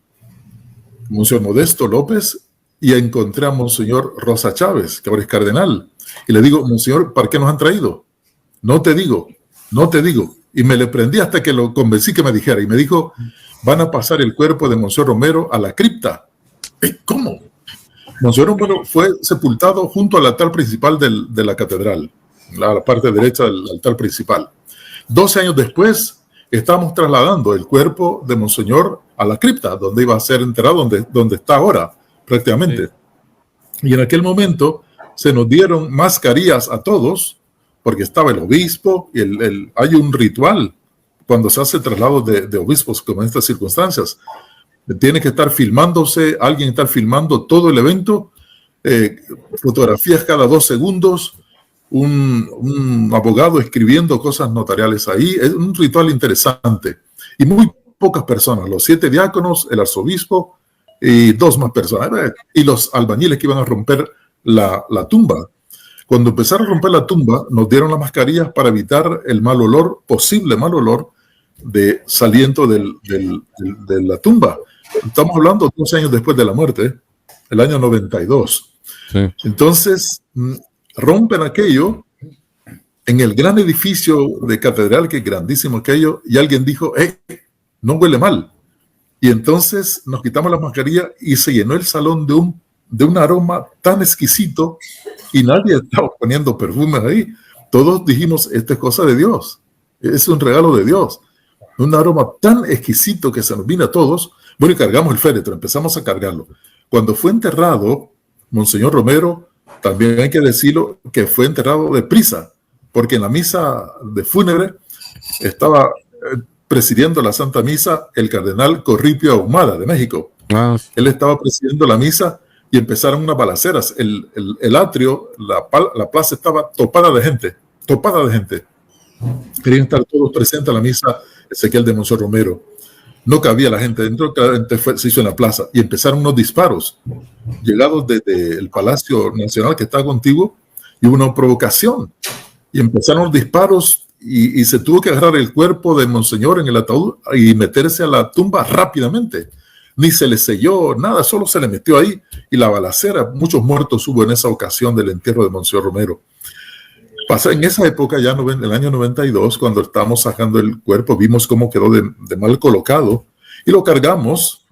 Monseñor Modesto López, y encontré a Monseñor Rosa Chávez, que ahora es cardenal. Y le digo: Monseñor, ¿para qué nos han traído? No te digo. Y me le prendí hasta que lo convencí que me dijera. Y me dijo: van a pasar el cuerpo de Monseñor Romero a la cripta. ¿Cómo? Monseñor Romero fue sepultado junto al altar principal de la catedral, la parte derecha del altar principal. 12 años después, estábamos trasladando el cuerpo de Monseñor a la cripta, donde iba a ser enterrado, donde está ahora, prácticamente. Sí. Y en aquel momento se nos dieron mascarillas a todos, porque estaba el obispo, y hay un ritual cuando se hace el traslado de obispos, como en estas circunstancias. Tiene que estar filmándose, alguien está filmando todo el evento, fotografías cada 2 segundos, un abogado escribiendo cosas notariales ahí. Es un ritual interesante. Y muy pocas personas, los 7 diáconos, el arzobispo y 2 más personas, y los albañiles que iban a romper la tumba. Cuando empezaron a romper la tumba, nos dieron las mascarillas para evitar el mal olor, posible mal olor, de saliendo de la tumba. Estamos hablando 12 años después de la muerte, el año 92. Sí. Entonces, rompen aquello en el gran edificio de catedral, que es grandísimo aquello, y alguien dijo: no huele mal. Y entonces nos quitamos las mascarillas y se llenó el salón de un aroma tan exquisito, y nadie estaba poniendo perfumes ahí. Todos dijimos: esto es cosa de Dios, es un regalo de Dios. Un aroma tan exquisito que se nos vino a todos. Bueno, y cargamos el féretro, empezamos a cargarlo. Cuando fue enterrado, Monseñor Romero, también hay que decirlo, que fue enterrado deprisa, porque en la misa de fúnebre estaba presidiendo la Santa Misa el cardenal Corripio Ahumada, de México. Él estaba presidiendo la misa y empezaron unas balaceras. El atrio, la plaza estaba topada de gente. Querían estar todos presentes a la misa Ezequiel de Monseñor Romero. No cabía la gente dentro, se hizo en la plaza, y empezaron unos disparos llegados desde el Palacio Nacional, que está contigo, y hubo una provocación, y empezaron los disparos, y se tuvo que agarrar el cuerpo de Monseñor en el ataúd y meterse a la tumba rápidamente. Ni se le selló nada, solo se le metió ahí, y la balacera, muchos muertos hubo en esa ocasión del entierro de Monseñor Romero. En esa época, ya en el año 92, cuando estábamos sacando el cuerpo, vimos cómo quedó de mal colocado, y lo cargamos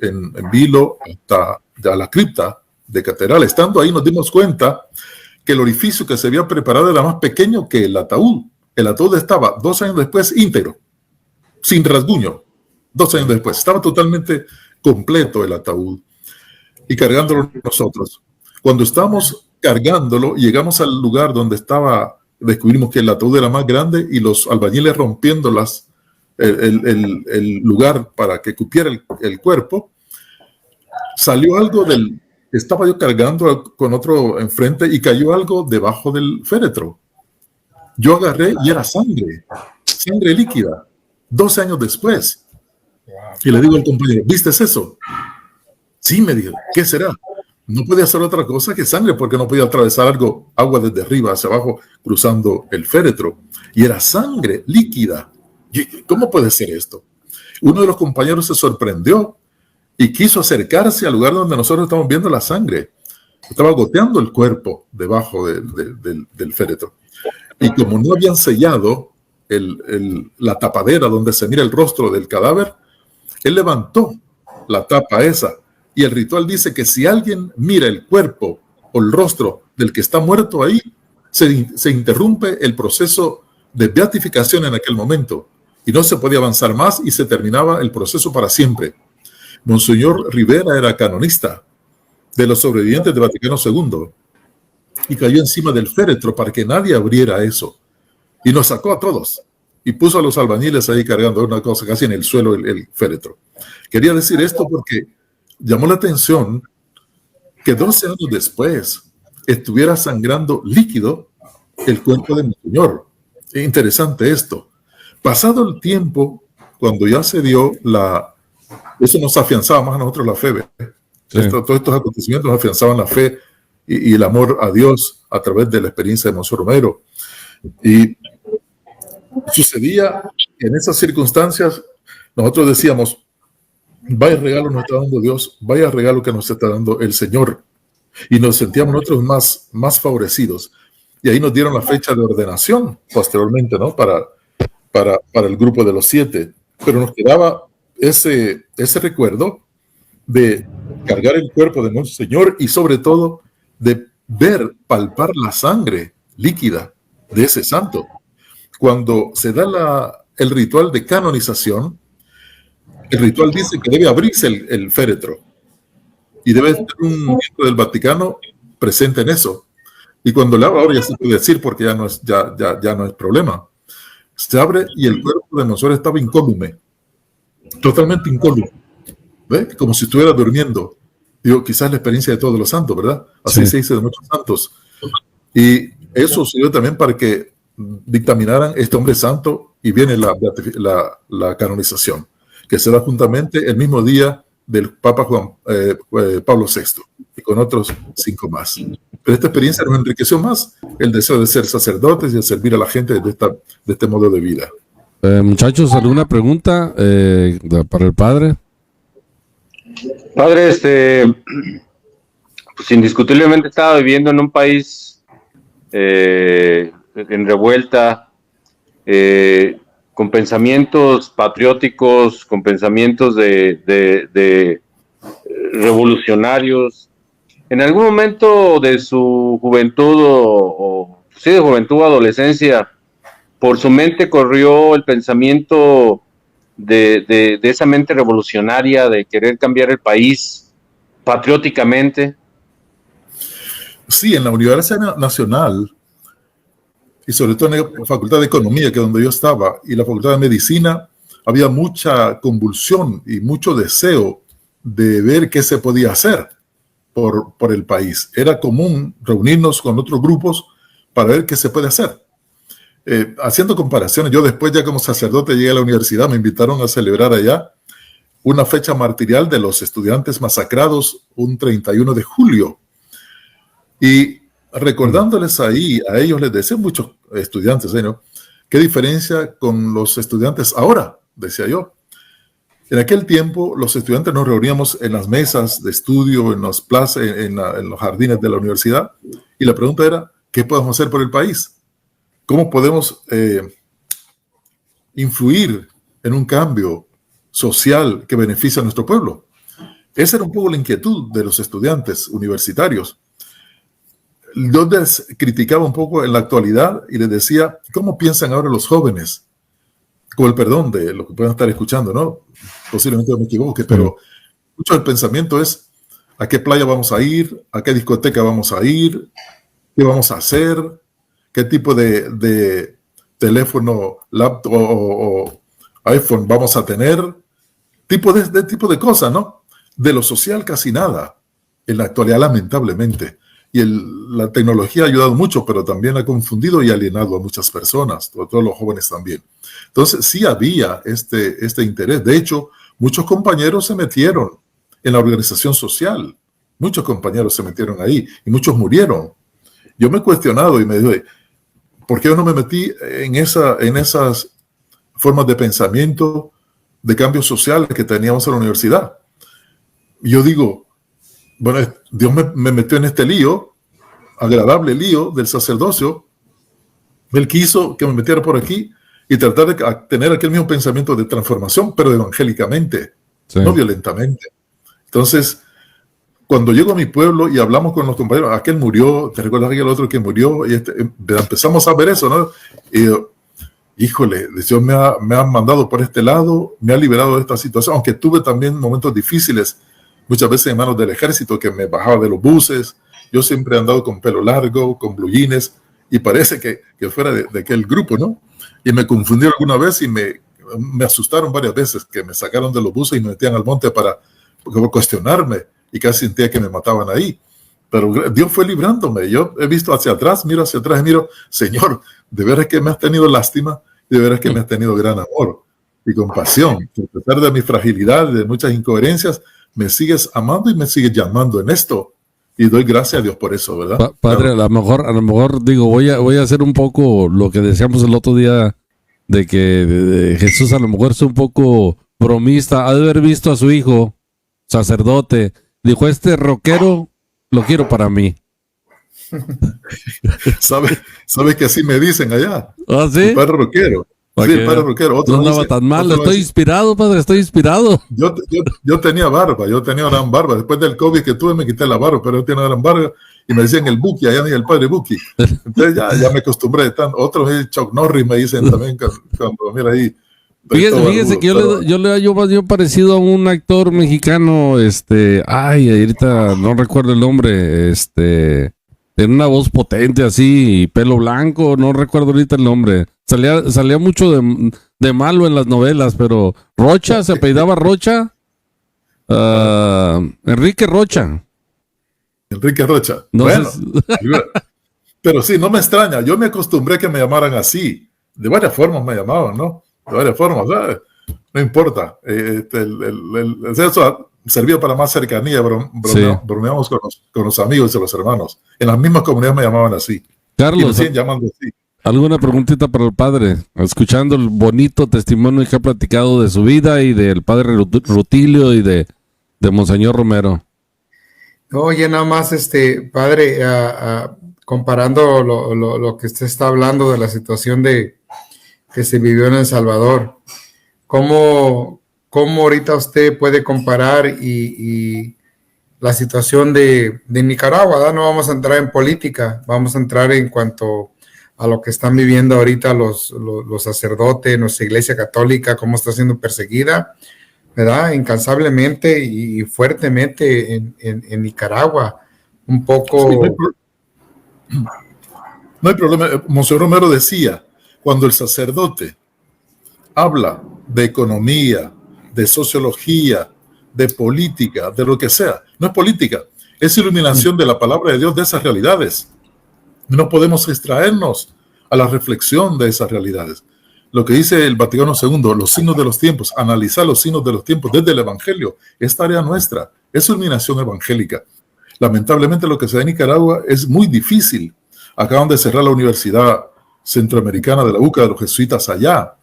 en vilo hasta la cripta de catedral. Estando ahí nos dimos cuenta que el orificio que se había preparado era más pequeño que el ataúd. El ataúd estaba 2 años después íntegro, sin rasguño. 2 años después, estaba totalmente completo el ataúd y cargándolo nosotros. Cuando estábamos cargándolo, llegamos al lugar donde estaba, descubrimos que el ataúd era más grande y los albañiles rompiendo el lugar para que cupiera el cuerpo, salió algo estaba yo cargando con otro enfrente y cayó algo debajo del féretro. Yo agarré y era sangre líquida, 12 años después. Y le digo al compañero, ¿viste eso? Sí, me dijo, ¿qué será? No podía ser otra cosa que sangre porque no podía atravesar agua desde arriba hacia abajo cruzando el féretro. Y era sangre líquida. ¿Cómo puede ser esto? Uno de los compañeros se sorprendió y quiso acercarse al lugar donde nosotros estamos viendo la sangre. Estaba goteando el cuerpo debajo del féretro. Y como no habían sellado la tapadera donde se mira el rostro del cadáver, él levantó la tapa esa. Y el ritual dice que si alguien mira el cuerpo o el rostro del que está muerto ahí, se interrumpe el proceso de beatificación en aquel momento. Y no se podía avanzar más y se terminaba el proceso para siempre. Monseñor Rivera era canonista de los sobrevivientes de Vaticano II y cayó encima del féretro para que nadie abriera eso. Y nos sacó a todos y puso a los albañiles ahí cargando una cosa casi en el suelo el féretro. Quería decir esto porque llamó la atención que 12 años después estuviera sangrando líquido el cuerpo de Monseñor. Es interesante esto. Pasado el tiempo, cuando ya se dio eso nos afianzaba más a nosotros la fe. Sí. Todos estos acontecimientos nos afianzaban la fe y el amor a Dios a través de la experiencia de Monseñor Romero. Y sucedía en esas circunstancias, nosotros decíamos, vaya regalo nos está dando Dios, vaya regalo que nos está dando el Señor. Y nos sentíamos nosotros más favorecidos. Y ahí nos dieron la fecha de ordenación posteriormente, ¿no? Para el grupo de los 7. Pero nos quedaba ese recuerdo de cargar el cuerpo de nuestro Señor y sobre todo de palpar la sangre líquida de ese santo. Cuando se da el ritual de canonización, el ritual dice que debe abrirse el féretro y debe estar un miembro del Vaticano presente en eso. Y cuando le abra, ahora ya se puede decir porque ya no es problema. Se abre y el cuerpo de nosotros estaba incólume, totalmente incólume, ¿ve? Como si estuviera durmiendo. Digo, quizás la experiencia de todos los santos, ¿verdad? Así sí. Se dice de muchos santos. Y eso sirvió también para que dictaminaran este hombre santo y viene la canonización, que será juntamente el mismo día del Papa Pablo VI y con otros 5 más. Pero esta experiencia nos enriqueció más el deseo de ser sacerdotes y de servir a la gente de este modo de vida. Muchachos, ¿alguna pregunta para el padre? Padre, pues indiscutiblemente estaba viviendo en un país en revuelta, con pensamientos patrióticos, con pensamientos de revolucionarios. En algún momento de su juventud de juventud o adolescencia, por su mente corrió el pensamiento de esa mente revolucionaria de querer cambiar el país patrióticamente. Sí, en la Universidad Nacional y sobre todo en la Facultad de Economía, que es donde yo estaba, y la Facultad de Medicina, había mucha convulsión y mucho deseo de ver qué se podía hacer por el país. Era común reunirnos con otros grupos para ver qué se puede hacer. Haciendo comparaciones, yo después ya como sacerdote llegué a la universidad, me invitaron a celebrar allá una fecha martirial de los estudiantes masacrados un 31 de julio. Y recordándoles ahí, a ellos les decía muchos estudiantes, ¿no? ¿Qué diferencia con los estudiantes ahora? Decía yo. En aquel tiempo los estudiantes nos reuníamos en las mesas de estudio, en las plazas, en los jardines de la universidad, y la pregunta era, ¿qué podemos hacer por el país? ¿Cómo podemos influir en un cambio social que beneficie a nuestro pueblo? Esa era un poco la inquietud de los estudiantes universitarios. yo les criticaba un poco en la actualidad y les decía, ¿cómo piensan ahora los jóvenes? Con el perdón de lo que puedan estar escuchando, ¿no? Posiblemente me equivoque, pero mucho del pensamiento es a qué playa vamos a ir, a qué discoteca vamos a ir, qué vamos a hacer, qué tipo de teléfono, laptop o iPhone vamos a tener, tipo de cosas, ¿no? De lo social casi nada, en la actualidad lamentablemente. Y la tecnología ha ayudado mucho, pero también ha confundido y alienado a muchas personas, todos los jóvenes también. Entonces sí había este interés. De hecho, muchos compañeros se metieron en la organización social. Muchos compañeros se metieron ahí y muchos murieron. Yo me he cuestionado y me digo, ¿por qué yo no me metí en esas formas de pensamiento, de cambios sociales que teníamos en la universidad? Yo digo, bueno, Dios me metió en este lío, agradable lío del sacerdocio. Él quiso que me metiera por aquí y tratar de tener aquel mismo pensamiento de transformación, pero evangélicamente, no violentamente. Entonces, cuando llego a mi pueblo y hablamos con los compañeros, aquel murió, te recuerdas aquel otro que murió, y empezamos a ver eso, ¿no? Y yo, híjole, Dios me ha mandado por este lado, me ha liberado de esta situación, aunque tuve también momentos difíciles, muchas veces en manos del ejército, que me bajaba de los buses. Yo siempre he andado con pelo largo, con blue jeans, y parece que fuera de aquel grupo, ¿no? Y me confundieron alguna vez y me asustaron varias veces, que me sacaron de los buses y me metían al monte para cuestionarme, y casi sentía que me mataban ahí. Pero Dios fue librándome. Yo he visto hacia atrás y miro, Señor, de veras que me has tenido lástima, y de veras que me has tenido gran amor y compasión. A pesar de mi fragilidad, de muchas incoherencias, me sigues amando y me sigues llamando en esto. Y doy gracias a Dios por eso, ¿verdad? Padre, claro. a lo mejor digo, voy a hacer un poco lo que decíamos el otro día, de que de Jesús a lo mejor es un poco bromista. Ha de haber visto a su hijo, sacerdote, dijo, este rockero lo quiero para mí. ¿Sabe que así me dicen allá? ¿Ah, sí? El padre rockero. Sí, el padre rockero. Otro no andaba tan mal. Estoy inspirado, padre, estoy inspirado. Yo tenía barba, yo tenía gran barba. Después del COVID que tuve me quité la barba, pero yo tenía gran barba y me decían el Buki, allá ni el padre Buki. Entonces ya me acostumbré. Otros Chuck Norris me dicen también cuando mira ahí. Fíjese que yo parecido a un actor mexicano, ahorita no recuerdo el nombre, tiene una voz potente así, y pelo blanco, no recuerdo ahorita el nombre. Salía mucho de malo en las novelas, pero Rocha, se apellidaba Rocha. Enrique Rocha. Enrique Rocha. No bueno, sé. pero sí, no me extraña. Yo me acostumbré que me llamaran así. De varias formas me llamaban, ¿no? De varias formas, ¿sabes? No importa. Eso servía para más cercanía. Bromeamos con los amigos y los hermanos. En las mismas comunidades me llamaban así. Carlos, y me siguen llamando así. ¿Alguna preguntita para el padre? Escuchando el bonito testimonio que ha platicado de su vida y del padre Rutilio y de Monseñor Romero. Oye, nada más, padre, comparando lo que usted está hablando de la situación que se vivió en El Salvador, ¿cómo ahorita usted puede comparar y la situación de Nicaragua? ¿verdad? No vamos a entrar en política, vamos a entrar en cuanto a lo que están viviendo ahorita los sacerdotes, nuestra iglesia católica, cómo está siendo perseguida, ¿verdad? Incansablemente y fuertemente en Nicaragua. Un poco... Sí, no hay problema. Monseñor Romero decía, cuando el sacerdote habla de economía, de sociología, de política, de lo que sea, no es política, es iluminación de la palabra de Dios de esas realidades. No podemos extraernos a la reflexión de esas realidades. Lo que dice el Vaticano II, los signos de los tiempos, analizar los signos de los tiempos desde el Evangelio, es tarea nuestra, es iluminación evangélica. Lamentablemente lo que se da en Nicaragua es muy difícil. Acaban de cerrar la Universidad Centroamericana de la UCA de los jesuitas allá.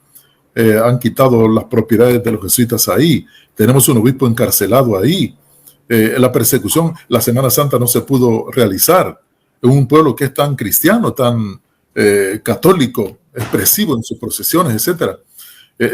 Han quitado las propiedades de los jesuitas ahí. Tenemos un obispo encarcelado ahí. La persecución, la Semana Santa no se pudo realizar en un pueblo que es tan cristiano, tan católico, expresivo en sus procesiones, etc.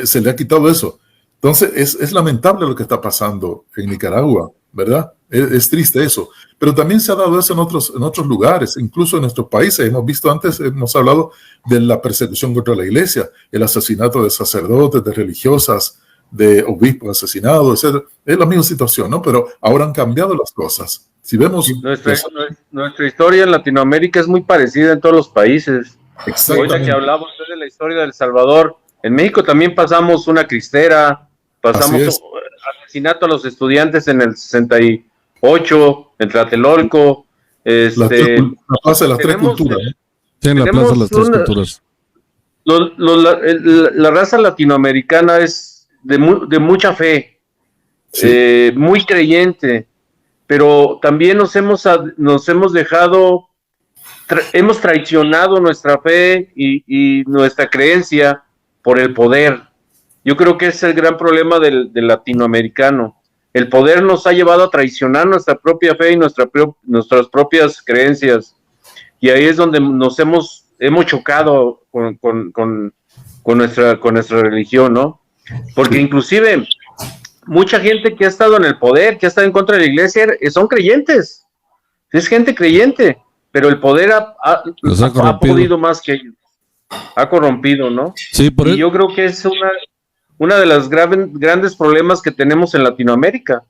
Se le ha quitado eso. Entonces es lamentable lo que está pasando en Nicaragua, ¿verdad? Es triste eso. Pero también se ha dado eso en otros lugares, incluso en nuestros países. Hemos visto antes, hemos hablado de la persecución contra la iglesia, el asesinato de sacerdotes, de religiosas, de obispos asesinados, etc. Es la misma situación, ¿no? Pero ahora han cambiado las cosas. Si vemos... Nuestra historia en Latinoamérica es muy parecida en todos los países. Exactamente. Ahorita que hablaba usted de la historia de El Salvador, en México también pasamos una cristera, pasamos asesinato a los estudiantes en el 68, en Tlatelolco. La Plaza de las Tres Culturas. Sí, en la Plaza de las Tres Culturas. La raza latinoamericana es de mucha fe, sí. Muy creyente, pero también nos hemos dejado, hemos traicionado nuestra fe y nuestra creencia por el poder. Yo creo que es el gran problema del latinoamericano. El poder nos ha llevado a traicionar nuestra propia fe y nuestras propias creencias. Y ahí es donde nos hemos chocado con nuestra religión, ¿no? Porque inclusive mucha gente que ha estado en el poder, que ha estado en contra de la iglesia, son creyentes. Es gente creyente, pero el poder ha podido más que ellos. Ha corrompido, ¿no? Sí, y yo creo que es una de las grandes problemas que tenemos en Latinoamérica.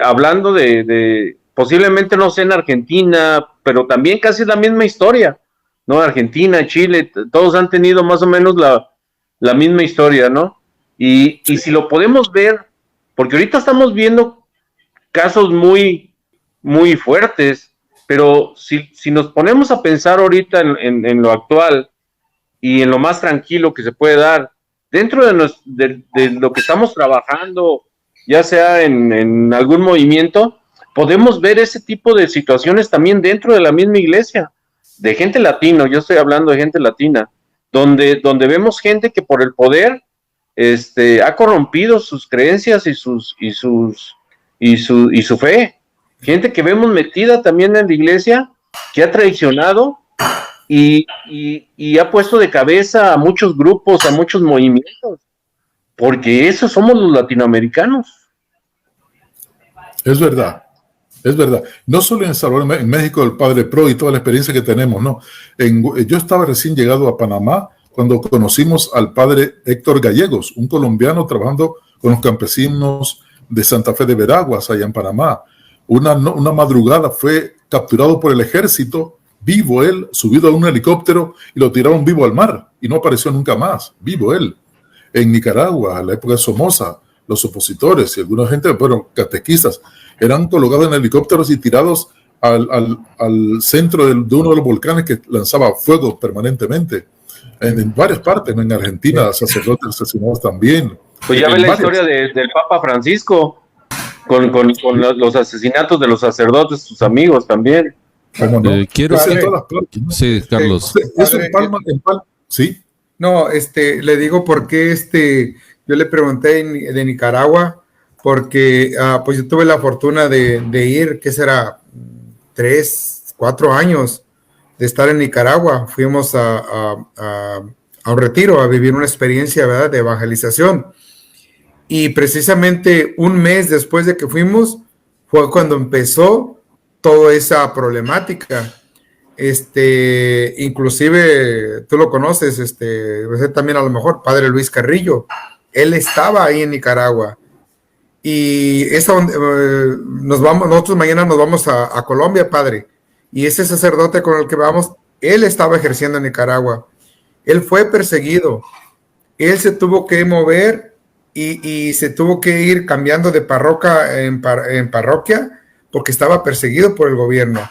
Hablando de posiblemente no sé en Argentina, pero también casi la misma historia, ¿no? Argentina, Chile, todos han tenido más o menos la misma historia, ¿no? Y si lo podemos ver, porque ahorita estamos viendo casos muy, muy fuertes, pero si nos ponemos a pensar ahorita en lo actual y en lo más tranquilo que se puede dar, dentro de lo que estamos trabajando, ya sea en algún movimiento, podemos ver ese tipo de situaciones también dentro de la misma iglesia, de gente latina, yo estoy hablando de gente latina, donde vemos gente que por el poder ha corrompido sus creencias y su fe, gente que vemos metida también en la iglesia, que ha traicionado y ha puesto de cabeza a muchos grupos, a muchos movimientos, porque esos somos los latinoamericanos. Es verdad. Es verdad. No solo en El Salvador, en México, el Padre Pro y toda la experiencia que tenemos, ¿no? Yo estaba recién llegado a Panamá cuando conocimos al Padre Héctor Gallegos, un colombiano trabajando con los campesinos de Santa Fe de Veraguas, allá en Panamá. Una madrugada fue capturado por el ejército, vivo él, subido a un helicóptero y lo tiraron vivo al mar y no apareció nunca más, vivo él. En Nicaragua, a la época de Somoza, los opositores y alguna gente, bueno, catequistas, eran colocados en helicópteros y tirados al centro de uno de los volcanes que lanzaba fuego permanentemente. En varias partes, en Argentina, sacerdotes asesinados también. Pues ya ve la historia del Papa Francisco, con los asesinatos de los sacerdotes, sus amigos también. ¿Cómo no? Quiero en todas partes, ¿no? Sí, Carlos. Eso en Palma, ¿sí? No, le digo por qué yo le pregunté de Nicaragua, porque pues yo tuve la fortuna de ir, ¿qué será? 3, 4 años de estar en Nicaragua. Fuimos a un retiro, a vivir una experiencia, ¿verdad?, de evangelización. Y precisamente un mes después de que fuimos, fue cuando empezó toda esa problemática. Inclusive tú lo conoces, usted también a lo mejor, Padre Luis Carrillo, él estaba ahí en Nicaragua. Y nosotros mañana nos vamos a Colombia, Padre, y ese sacerdote con el que vamos, él estaba ejerciendo en Nicaragua. Él fue perseguido, él se tuvo que mover y se tuvo que ir cambiando de parroquia en parroquia porque estaba perseguido por el gobierno.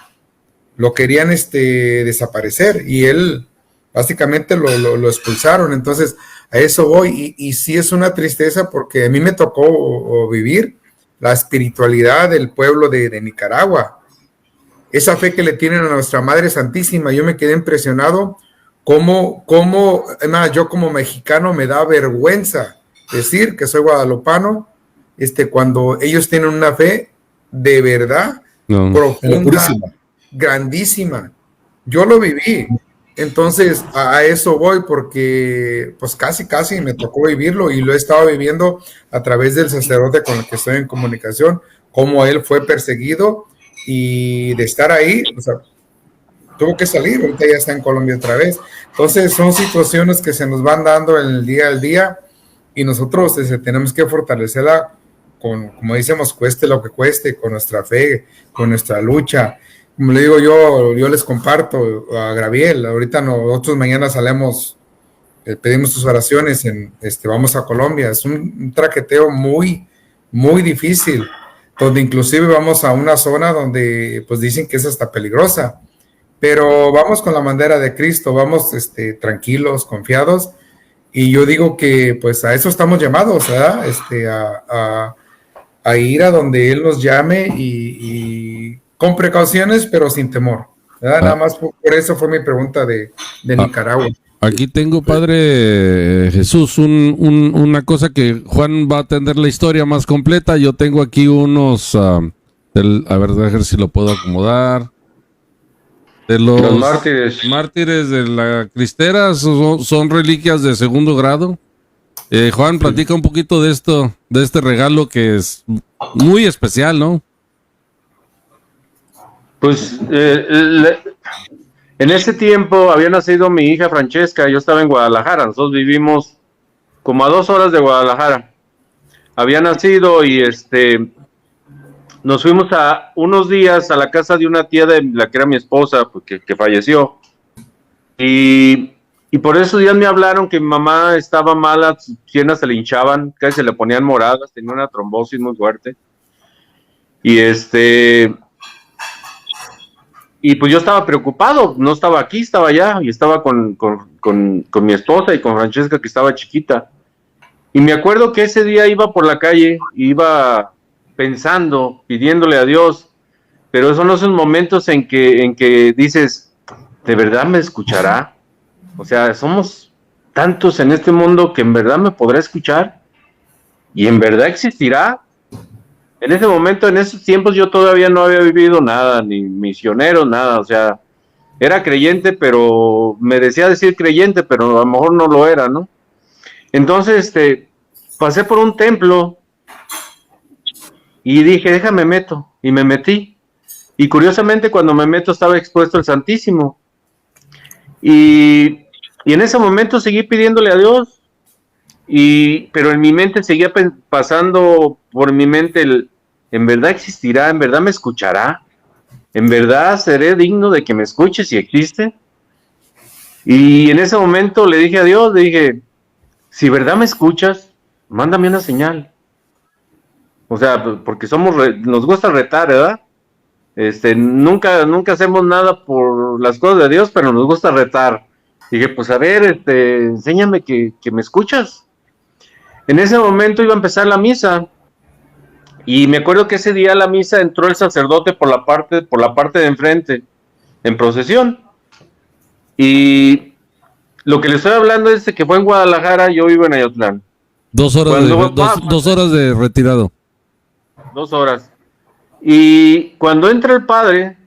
Lo querían desaparecer y él básicamente lo expulsaron. Entonces a eso voy y sí es una tristeza porque a mí me tocó vivir la espiritualidad del pueblo de Nicaragua, esa fe que le tienen a nuestra Madre Santísima. Yo me quedé impresionado cómo yo como mexicano me da vergüenza decir que soy guadalupano, cuando ellos tienen una fe de verdad profunda, grandísima. Yo lo viví Entonces, a eso voy porque pues casi me tocó vivirlo y lo he estado viviendo a través del sacerdote con el que estoy en comunicación, cómo él fue perseguido y de estar ahí, o sea, tuvo que salir, ahorita ya está en Colombia otra vez. Entonces, son situaciones que se nos van dando en el día al día y nosotros tenemos que fortalecerla con, como decimos, cueste lo que cueste, con nuestra fe, con nuestra lucha. Como le digo yo les comparto a Gabriel, ahorita nosotros mañana salemos, pedimos sus oraciones, vamos a Colombia, es un traqueteo muy, muy difícil, donde inclusive vamos a una zona donde pues dicen que es hasta peligrosa, pero vamos con la bandera de Cristo, vamos tranquilos, confiados, y yo digo que pues a eso estamos llamados, ¿verdad? A ir a donde Él nos llame y con precauciones, pero sin temor, ¿verdad? Nada más por eso fue mi pregunta de Nicaragua. Aquí tengo, Padre Jesús, una cosa que Juan va a atender la historia más completa. Yo tengo aquí unos, a ver, déjame ver si lo puedo acomodar. De los mártires de la Cristera, son reliquias de segundo grado. Juan, platica un poquito de esto, de este regalo que es muy especial, ¿no? Pues en ese tiempo había nacido mi hija Francesca, yo estaba en Guadalajara, nosotros vivimos como a 2 horas de Guadalajara. Había nacido y nos fuimos a unos días a la casa de una tía de la que era mi esposa, porque, que falleció. Y por esos días me hablaron que mi mamá estaba mala, sus piernas se le hinchaban, casi se le ponían moradas, tenía una trombosis muy fuerte. Y pues yo estaba preocupado, no estaba aquí, estaba allá, y estaba con mi esposa y con Francesca, que estaba chiquita. Y me acuerdo que ese día iba por la calle, iba pensando, pidiéndole a Dios, pero esos no son momentos en que dices, ¿de verdad me escuchará? O sea, somos tantos en este mundo que en verdad me podrá escuchar y en verdad existirá. En ese momento, en esos tiempos, yo todavía no había vivido nada, ni misionero, nada, o sea, era creyente, pero me decía decir creyente, pero a lo mejor no lo era, ¿no? Entonces, pasé por un templo y dije, déjame meto, y me metí. Y curiosamente, cuando me meto estaba expuesto el Santísimo. Y en ese momento seguí pidiéndole a Dios, pero en mi mente seguía pasando por mi mente ¿en verdad existirá? ¿En verdad me escuchará? ¿En verdad seré digno de que me escuche si existe? Y en ese momento le dije a Dios, le dije, si verdad me escuchas, mándame una señal. O sea, porque nos gusta retar, ¿verdad? Nunca hacemos nada por las cosas de Dios, pero nos gusta retar. Dije, pues a ver, enséñame que me escuchas. En ese momento iba a empezar la misa, y me acuerdo que ese día a la misa entró el sacerdote por la parte de enfrente, en procesión. Y lo que le estoy hablando es de que fue en Guadalajara, yo vivo en Ayotlán. 2 horas, dos horas de retirado. 2 horas. Y cuando entra el padre,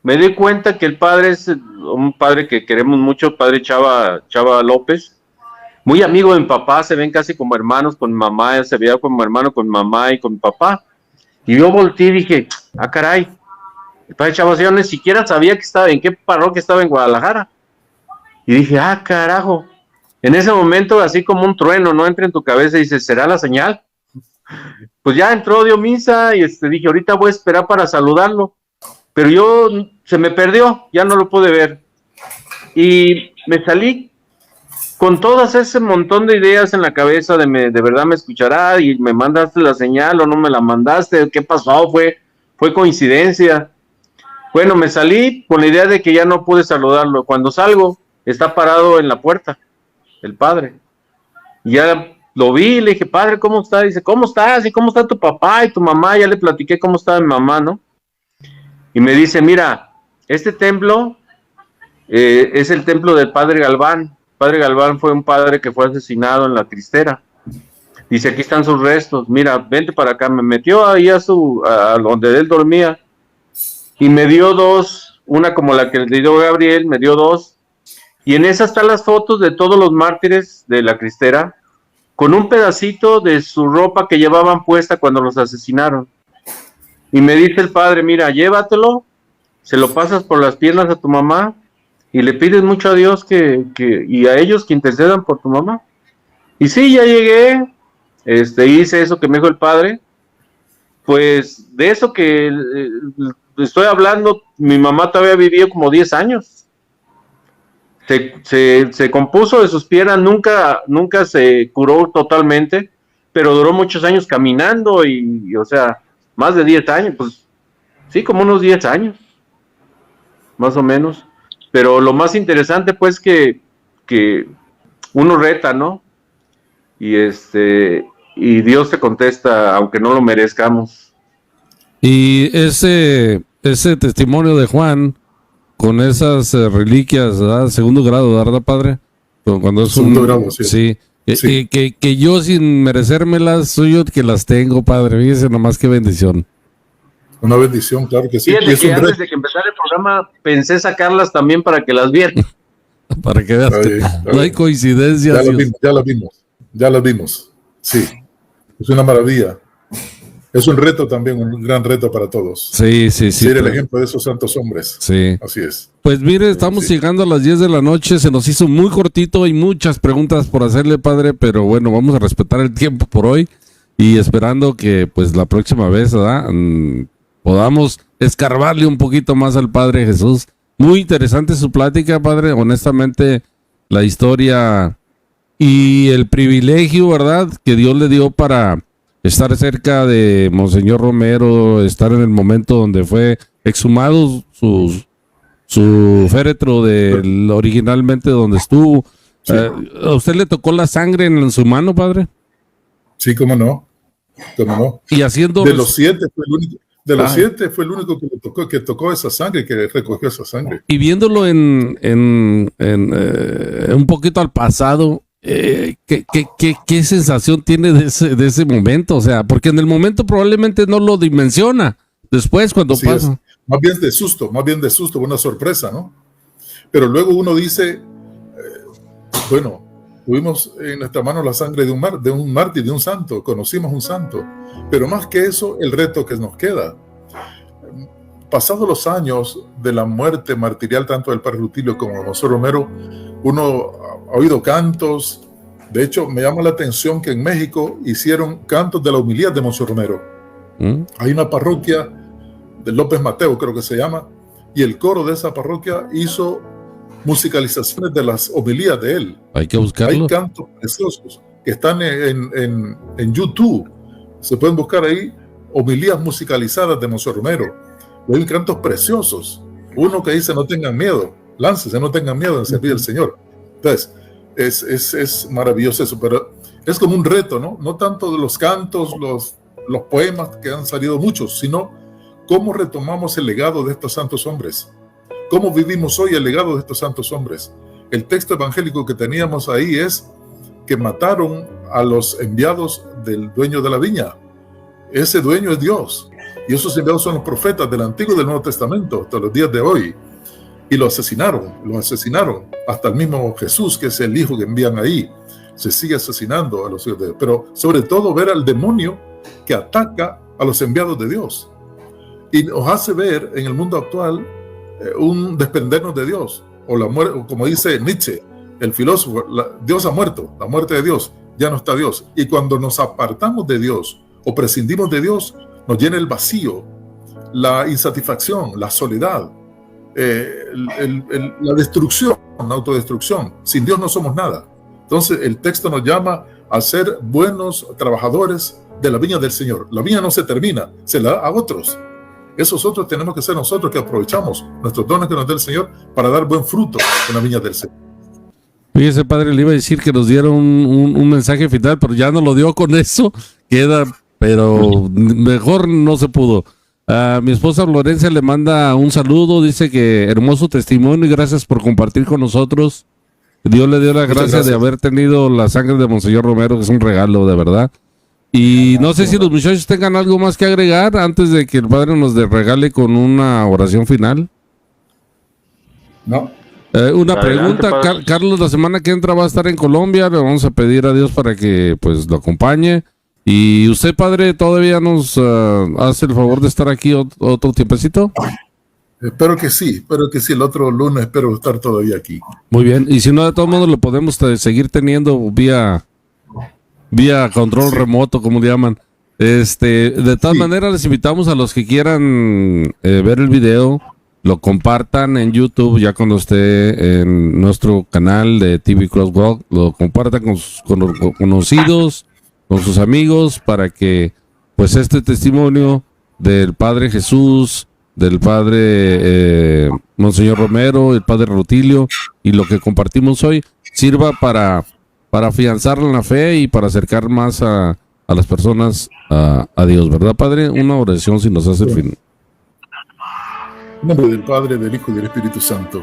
me di cuenta que el padre es un padre que queremos mucho, padre Chava López, muy amigo de mi papá, se ven casi como hermanos con mi mamá, se veía como hermano con mi mamá y con mi papá. Y yo volteé y dije, caray, el padre Chava, yo ni siquiera sabía que estaba, en qué parroquia estaba en Guadalajara. Y dije, carajo. En ese momento, así como un trueno, no entra en tu cabeza y dices, ¿será la señal? Pues ya entró, dio misa y dije, ahorita voy a esperar para saludarlo. Pero se me perdió, ya no lo pude ver. Y me salí con todas ese montón de ideas en la cabeza de verdad me escuchará y me mandaste la señal o no me la mandaste, ¿qué pasó? Fue coincidencia. Bueno, me salí con la idea de que ya no pude saludarlo. Cuando salgo, está parado en la puerta, el padre. Y ya lo vi, le dije, padre, ¿cómo está? Dice, ¿cómo estás? ¿Y cómo está tu papá y tu mamá? Ya le platiqué cómo estaba mi mamá, ¿no? Y me dice, mira, este templo es el templo del padre Galván. Padre Galván fue un padre que fue asesinado en la Cristera. Dice, aquí están sus restos, mira, vente para acá. Me metió ahí a donde él dormía y me dio 2, una como la que le dio Gabriel, me dio 2, Y en esa están las fotos de todos los mártires de la Cristera, con un pedacito de su ropa que llevaban puesta cuando los asesinaron. Y me dice el padre, mira, llévatelo, se lo pasas por las piernas a tu mamá y le pides mucho a Dios y a ellos que intercedan por tu mamá. Y sí, ya llegué, hice eso que me dijo el padre. Pues de eso que estoy hablando, mi mamá todavía vivió como 10 años. Se compuso de sus piernas, nunca se curó totalmente, pero duró muchos años caminando y o sea, más de 10 años, pues sí, como unos 10 años, más o menos. Pero lo más interesante, pues, que uno reta, ¿no? Y Dios te contesta, aunque no lo merezcamos. Y ese testimonio de Juan, con esas reliquias, ¿verdad? Segundo grado, ¿verdad, padre? Cuando es segundo grado, sí. Sí. Sí. Que yo sin merecérmelas, soy yo que las tengo, padre. Fíjese nomás qué bendición. Una bendición, claro que sí. Fíjate que antes de que empezara el programa, pensé sacarlas también para que las vieran. Para que veas que no hay coincidencias. Ya las vimos. Sí, es una maravilla. Es un reto también, un gran reto para todos. Sí. Ser el ejemplo de esos santos hombres. Sí. Así es. Pues mire, estamos llegando a las 10 de la noche, se nos hizo muy cortito, hay muchas preguntas por hacerle, padre, pero bueno, vamos a respetar el tiempo por hoy y esperando que pues la próxima vez, ¿verdad? Podamos escarbarle un poquito más al Padre Jesús. Muy interesante su plática, padre, honestamente, la historia y el privilegio, ¿verdad?, que Dios le dio para estar cerca de Monseñor Romero, estar en el momento donde fue exhumado su féretro originalmente donde estuvo. Sí. ¿A usted le tocó la sangre en su mano, padre? Sí, cómo no. Y haciendo... De los 7 fue el único. De los 7 fue el único que tocó esa sangre, que recogió esa sangre. Y viéndolo en un poquito al pasado, ¿qué sensación tiene de ese momento? O sea, porque en el momento probablemente no lo dimensiona. Después, cuando así pasa. Es. Más bien de susto, una sorpresa, ¿no? Pero luego uno dice, bueno, tuvimos en nuestra mano la sangre de un mártir, de un santo, conocimos un santo. Pero más que eso, el reto que nos queda. Pasados los años de la muerte martirial tanto del padre Rutilio como de Monseñor Romero, uno ha oído cantos. De hecho, me llama la atención que en México hicieron cantos de la homilía de Monseñor Romero. Hay una parroquia de López Mateo, creo que se llama, y el coro de esa parroquia hizo musicalizaciones de las homilías de él. Hay que buscarlo. Hay cantos preciosos que están en YouTube. Se pueden buscar ahí homilías musicalizadas de Monseñor Romero. Hay cantos preciosos. Uno que dice, no tengan miedo, láncese, no tengan miedo en servir al Señor. Entonces, es maravilloso eso, pero es como un reto, ¿no? No tanto de los cantos, los poemas, que han salido muchos, sino cómo retomamos el legado de estos santos hombres. ¿Cómo vivimos hoy el legado de estos santos hombres? El texto evangélico que teníamos ahí es que mataron a los enviados del dueño de la viña. Ese dueño es Dios. Y esos enviados son los profetas del Antiguo y del Nuevo Testamento hasta los días de hoy. Y lo asesinaron. Hasta el mismo Jesús, que es el hijo que envían ahí. Se sigue asesinando a los hijos de Dios. Pero sobre todo ver al demonio que ataca a los enviados de Dios. Y nos hace ver en el mundo actual un desprendernos de Dios. O la muerte, como dice Nietzsche, el filósofo, Dios ha muerto, la muerte de Dios, ya no está Dios. Y cuando nos apartamos de Dios o prescindimos de Dios, nos llena el vacío, la insatisfacción, la soledad, la destrucción, la autodestrucción. Sin Dios no somos nada. Entonces el texto nos llama a ser buenos trabajadores de la viña del Señor. La viña no se termina, se la da a otros. Esos otros tenemos que ser nosotros que aprovechamos nuestros dones que nos da el Señor para dar buen fruto en la viña del Señor. Fíjese, padre, le iba a decir que nos dieron un mensaje final, pero ya no lo dio con eso. Queda, pero mejor no se pudo. Mi esposa Florencia le manda un saludo, dice que hermoso testimonio y gracias por compartir con nosotros. Dios le dio la gracia de haber tenido la sangre de Monseñor Romero, que es un regalo, de verdad. Y no sé si los muchachos tengan algo más que agregar antes de que el padre nos regale con una oración final. No, Una Adelante, pregunta, padre. Carlos, la semana que entra va a estar en Colombia, le vamos a pedir a Dios para que pues lo acompañe. Y usted, padre, todavía nos hace el favor de estar aquí otro tiempecito. Espero que sí, el otro lunes espero estar todavía aquí. Muy bien, y si no, de todos modos lo podemos seguir teniendo vía control remoto, como le llaman. De todas maneras, les invitamos a los que quieran ver el video, lo compartan en YouTube ya cuando esté en nuestro canal de TV Crosswalk, lo compartan con sus conocidos, con sus amigos, para que pues este testimonio del Padre Jesús, del Padre Monseñor Romero, el Padre Rutilio y lo que compartimos hoy sirva para afianzar la fe y para acercar más a las personas a Dios, ¿verdad, Padre? Una oración si nos hace el fin. En nombre del Padre, del Hijo y del Espíritu Santo.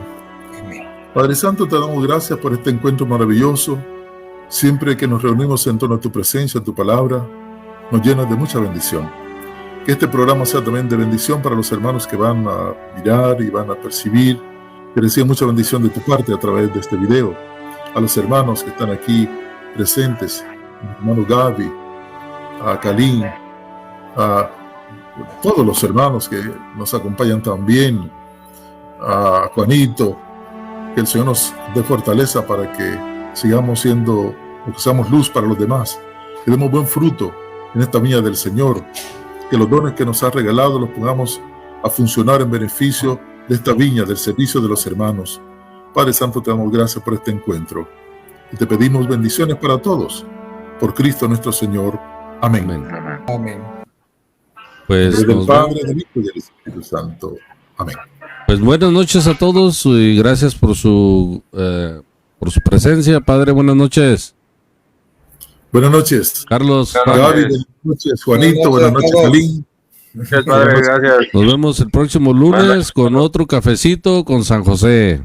Padre Santo, te damos gracias por este encuentro maravilloso. Siempre que nos reunimos en torno a tu presencia, a tu palabra, nos llenas de mucha bendición. Que este programa sea también de bendición para los hermanos que van a mirar y van a percibir. Que reciban mucha bendición de tu parte a través de este video. A los hermanos que están aquí presentes, mi hermano Gaby, a Kalin, a todos los hermanos que nos acompañan también, a Juanito, que el Señor nos dé fortaleza para que sigamos siendo, o que seamos luz para los demás, que demos buen fruto en esta viña del Señor, que los dones que nos ha regalado los pongamos a funcionar en beneficio de esta viña, del servicio de los hermanos. Padre Santo, te damos gracias por este encuentro y te pedimos bendiciones para todos, por Cristo nuestro Señor. Amén. Amén. Amén. Pues, Del Padre, del Hijo y del Espíritu Santo. Amén. pues buenas noches a todos y gracias por su presencia, Padre. Buenas noches. Buenas noches. Carlos, Gaby, buenas noches. Juanito, buenas noches. Kalin. Gracias, padre, gracias. nos vemos el próximo lunes con otro cafecito con San José.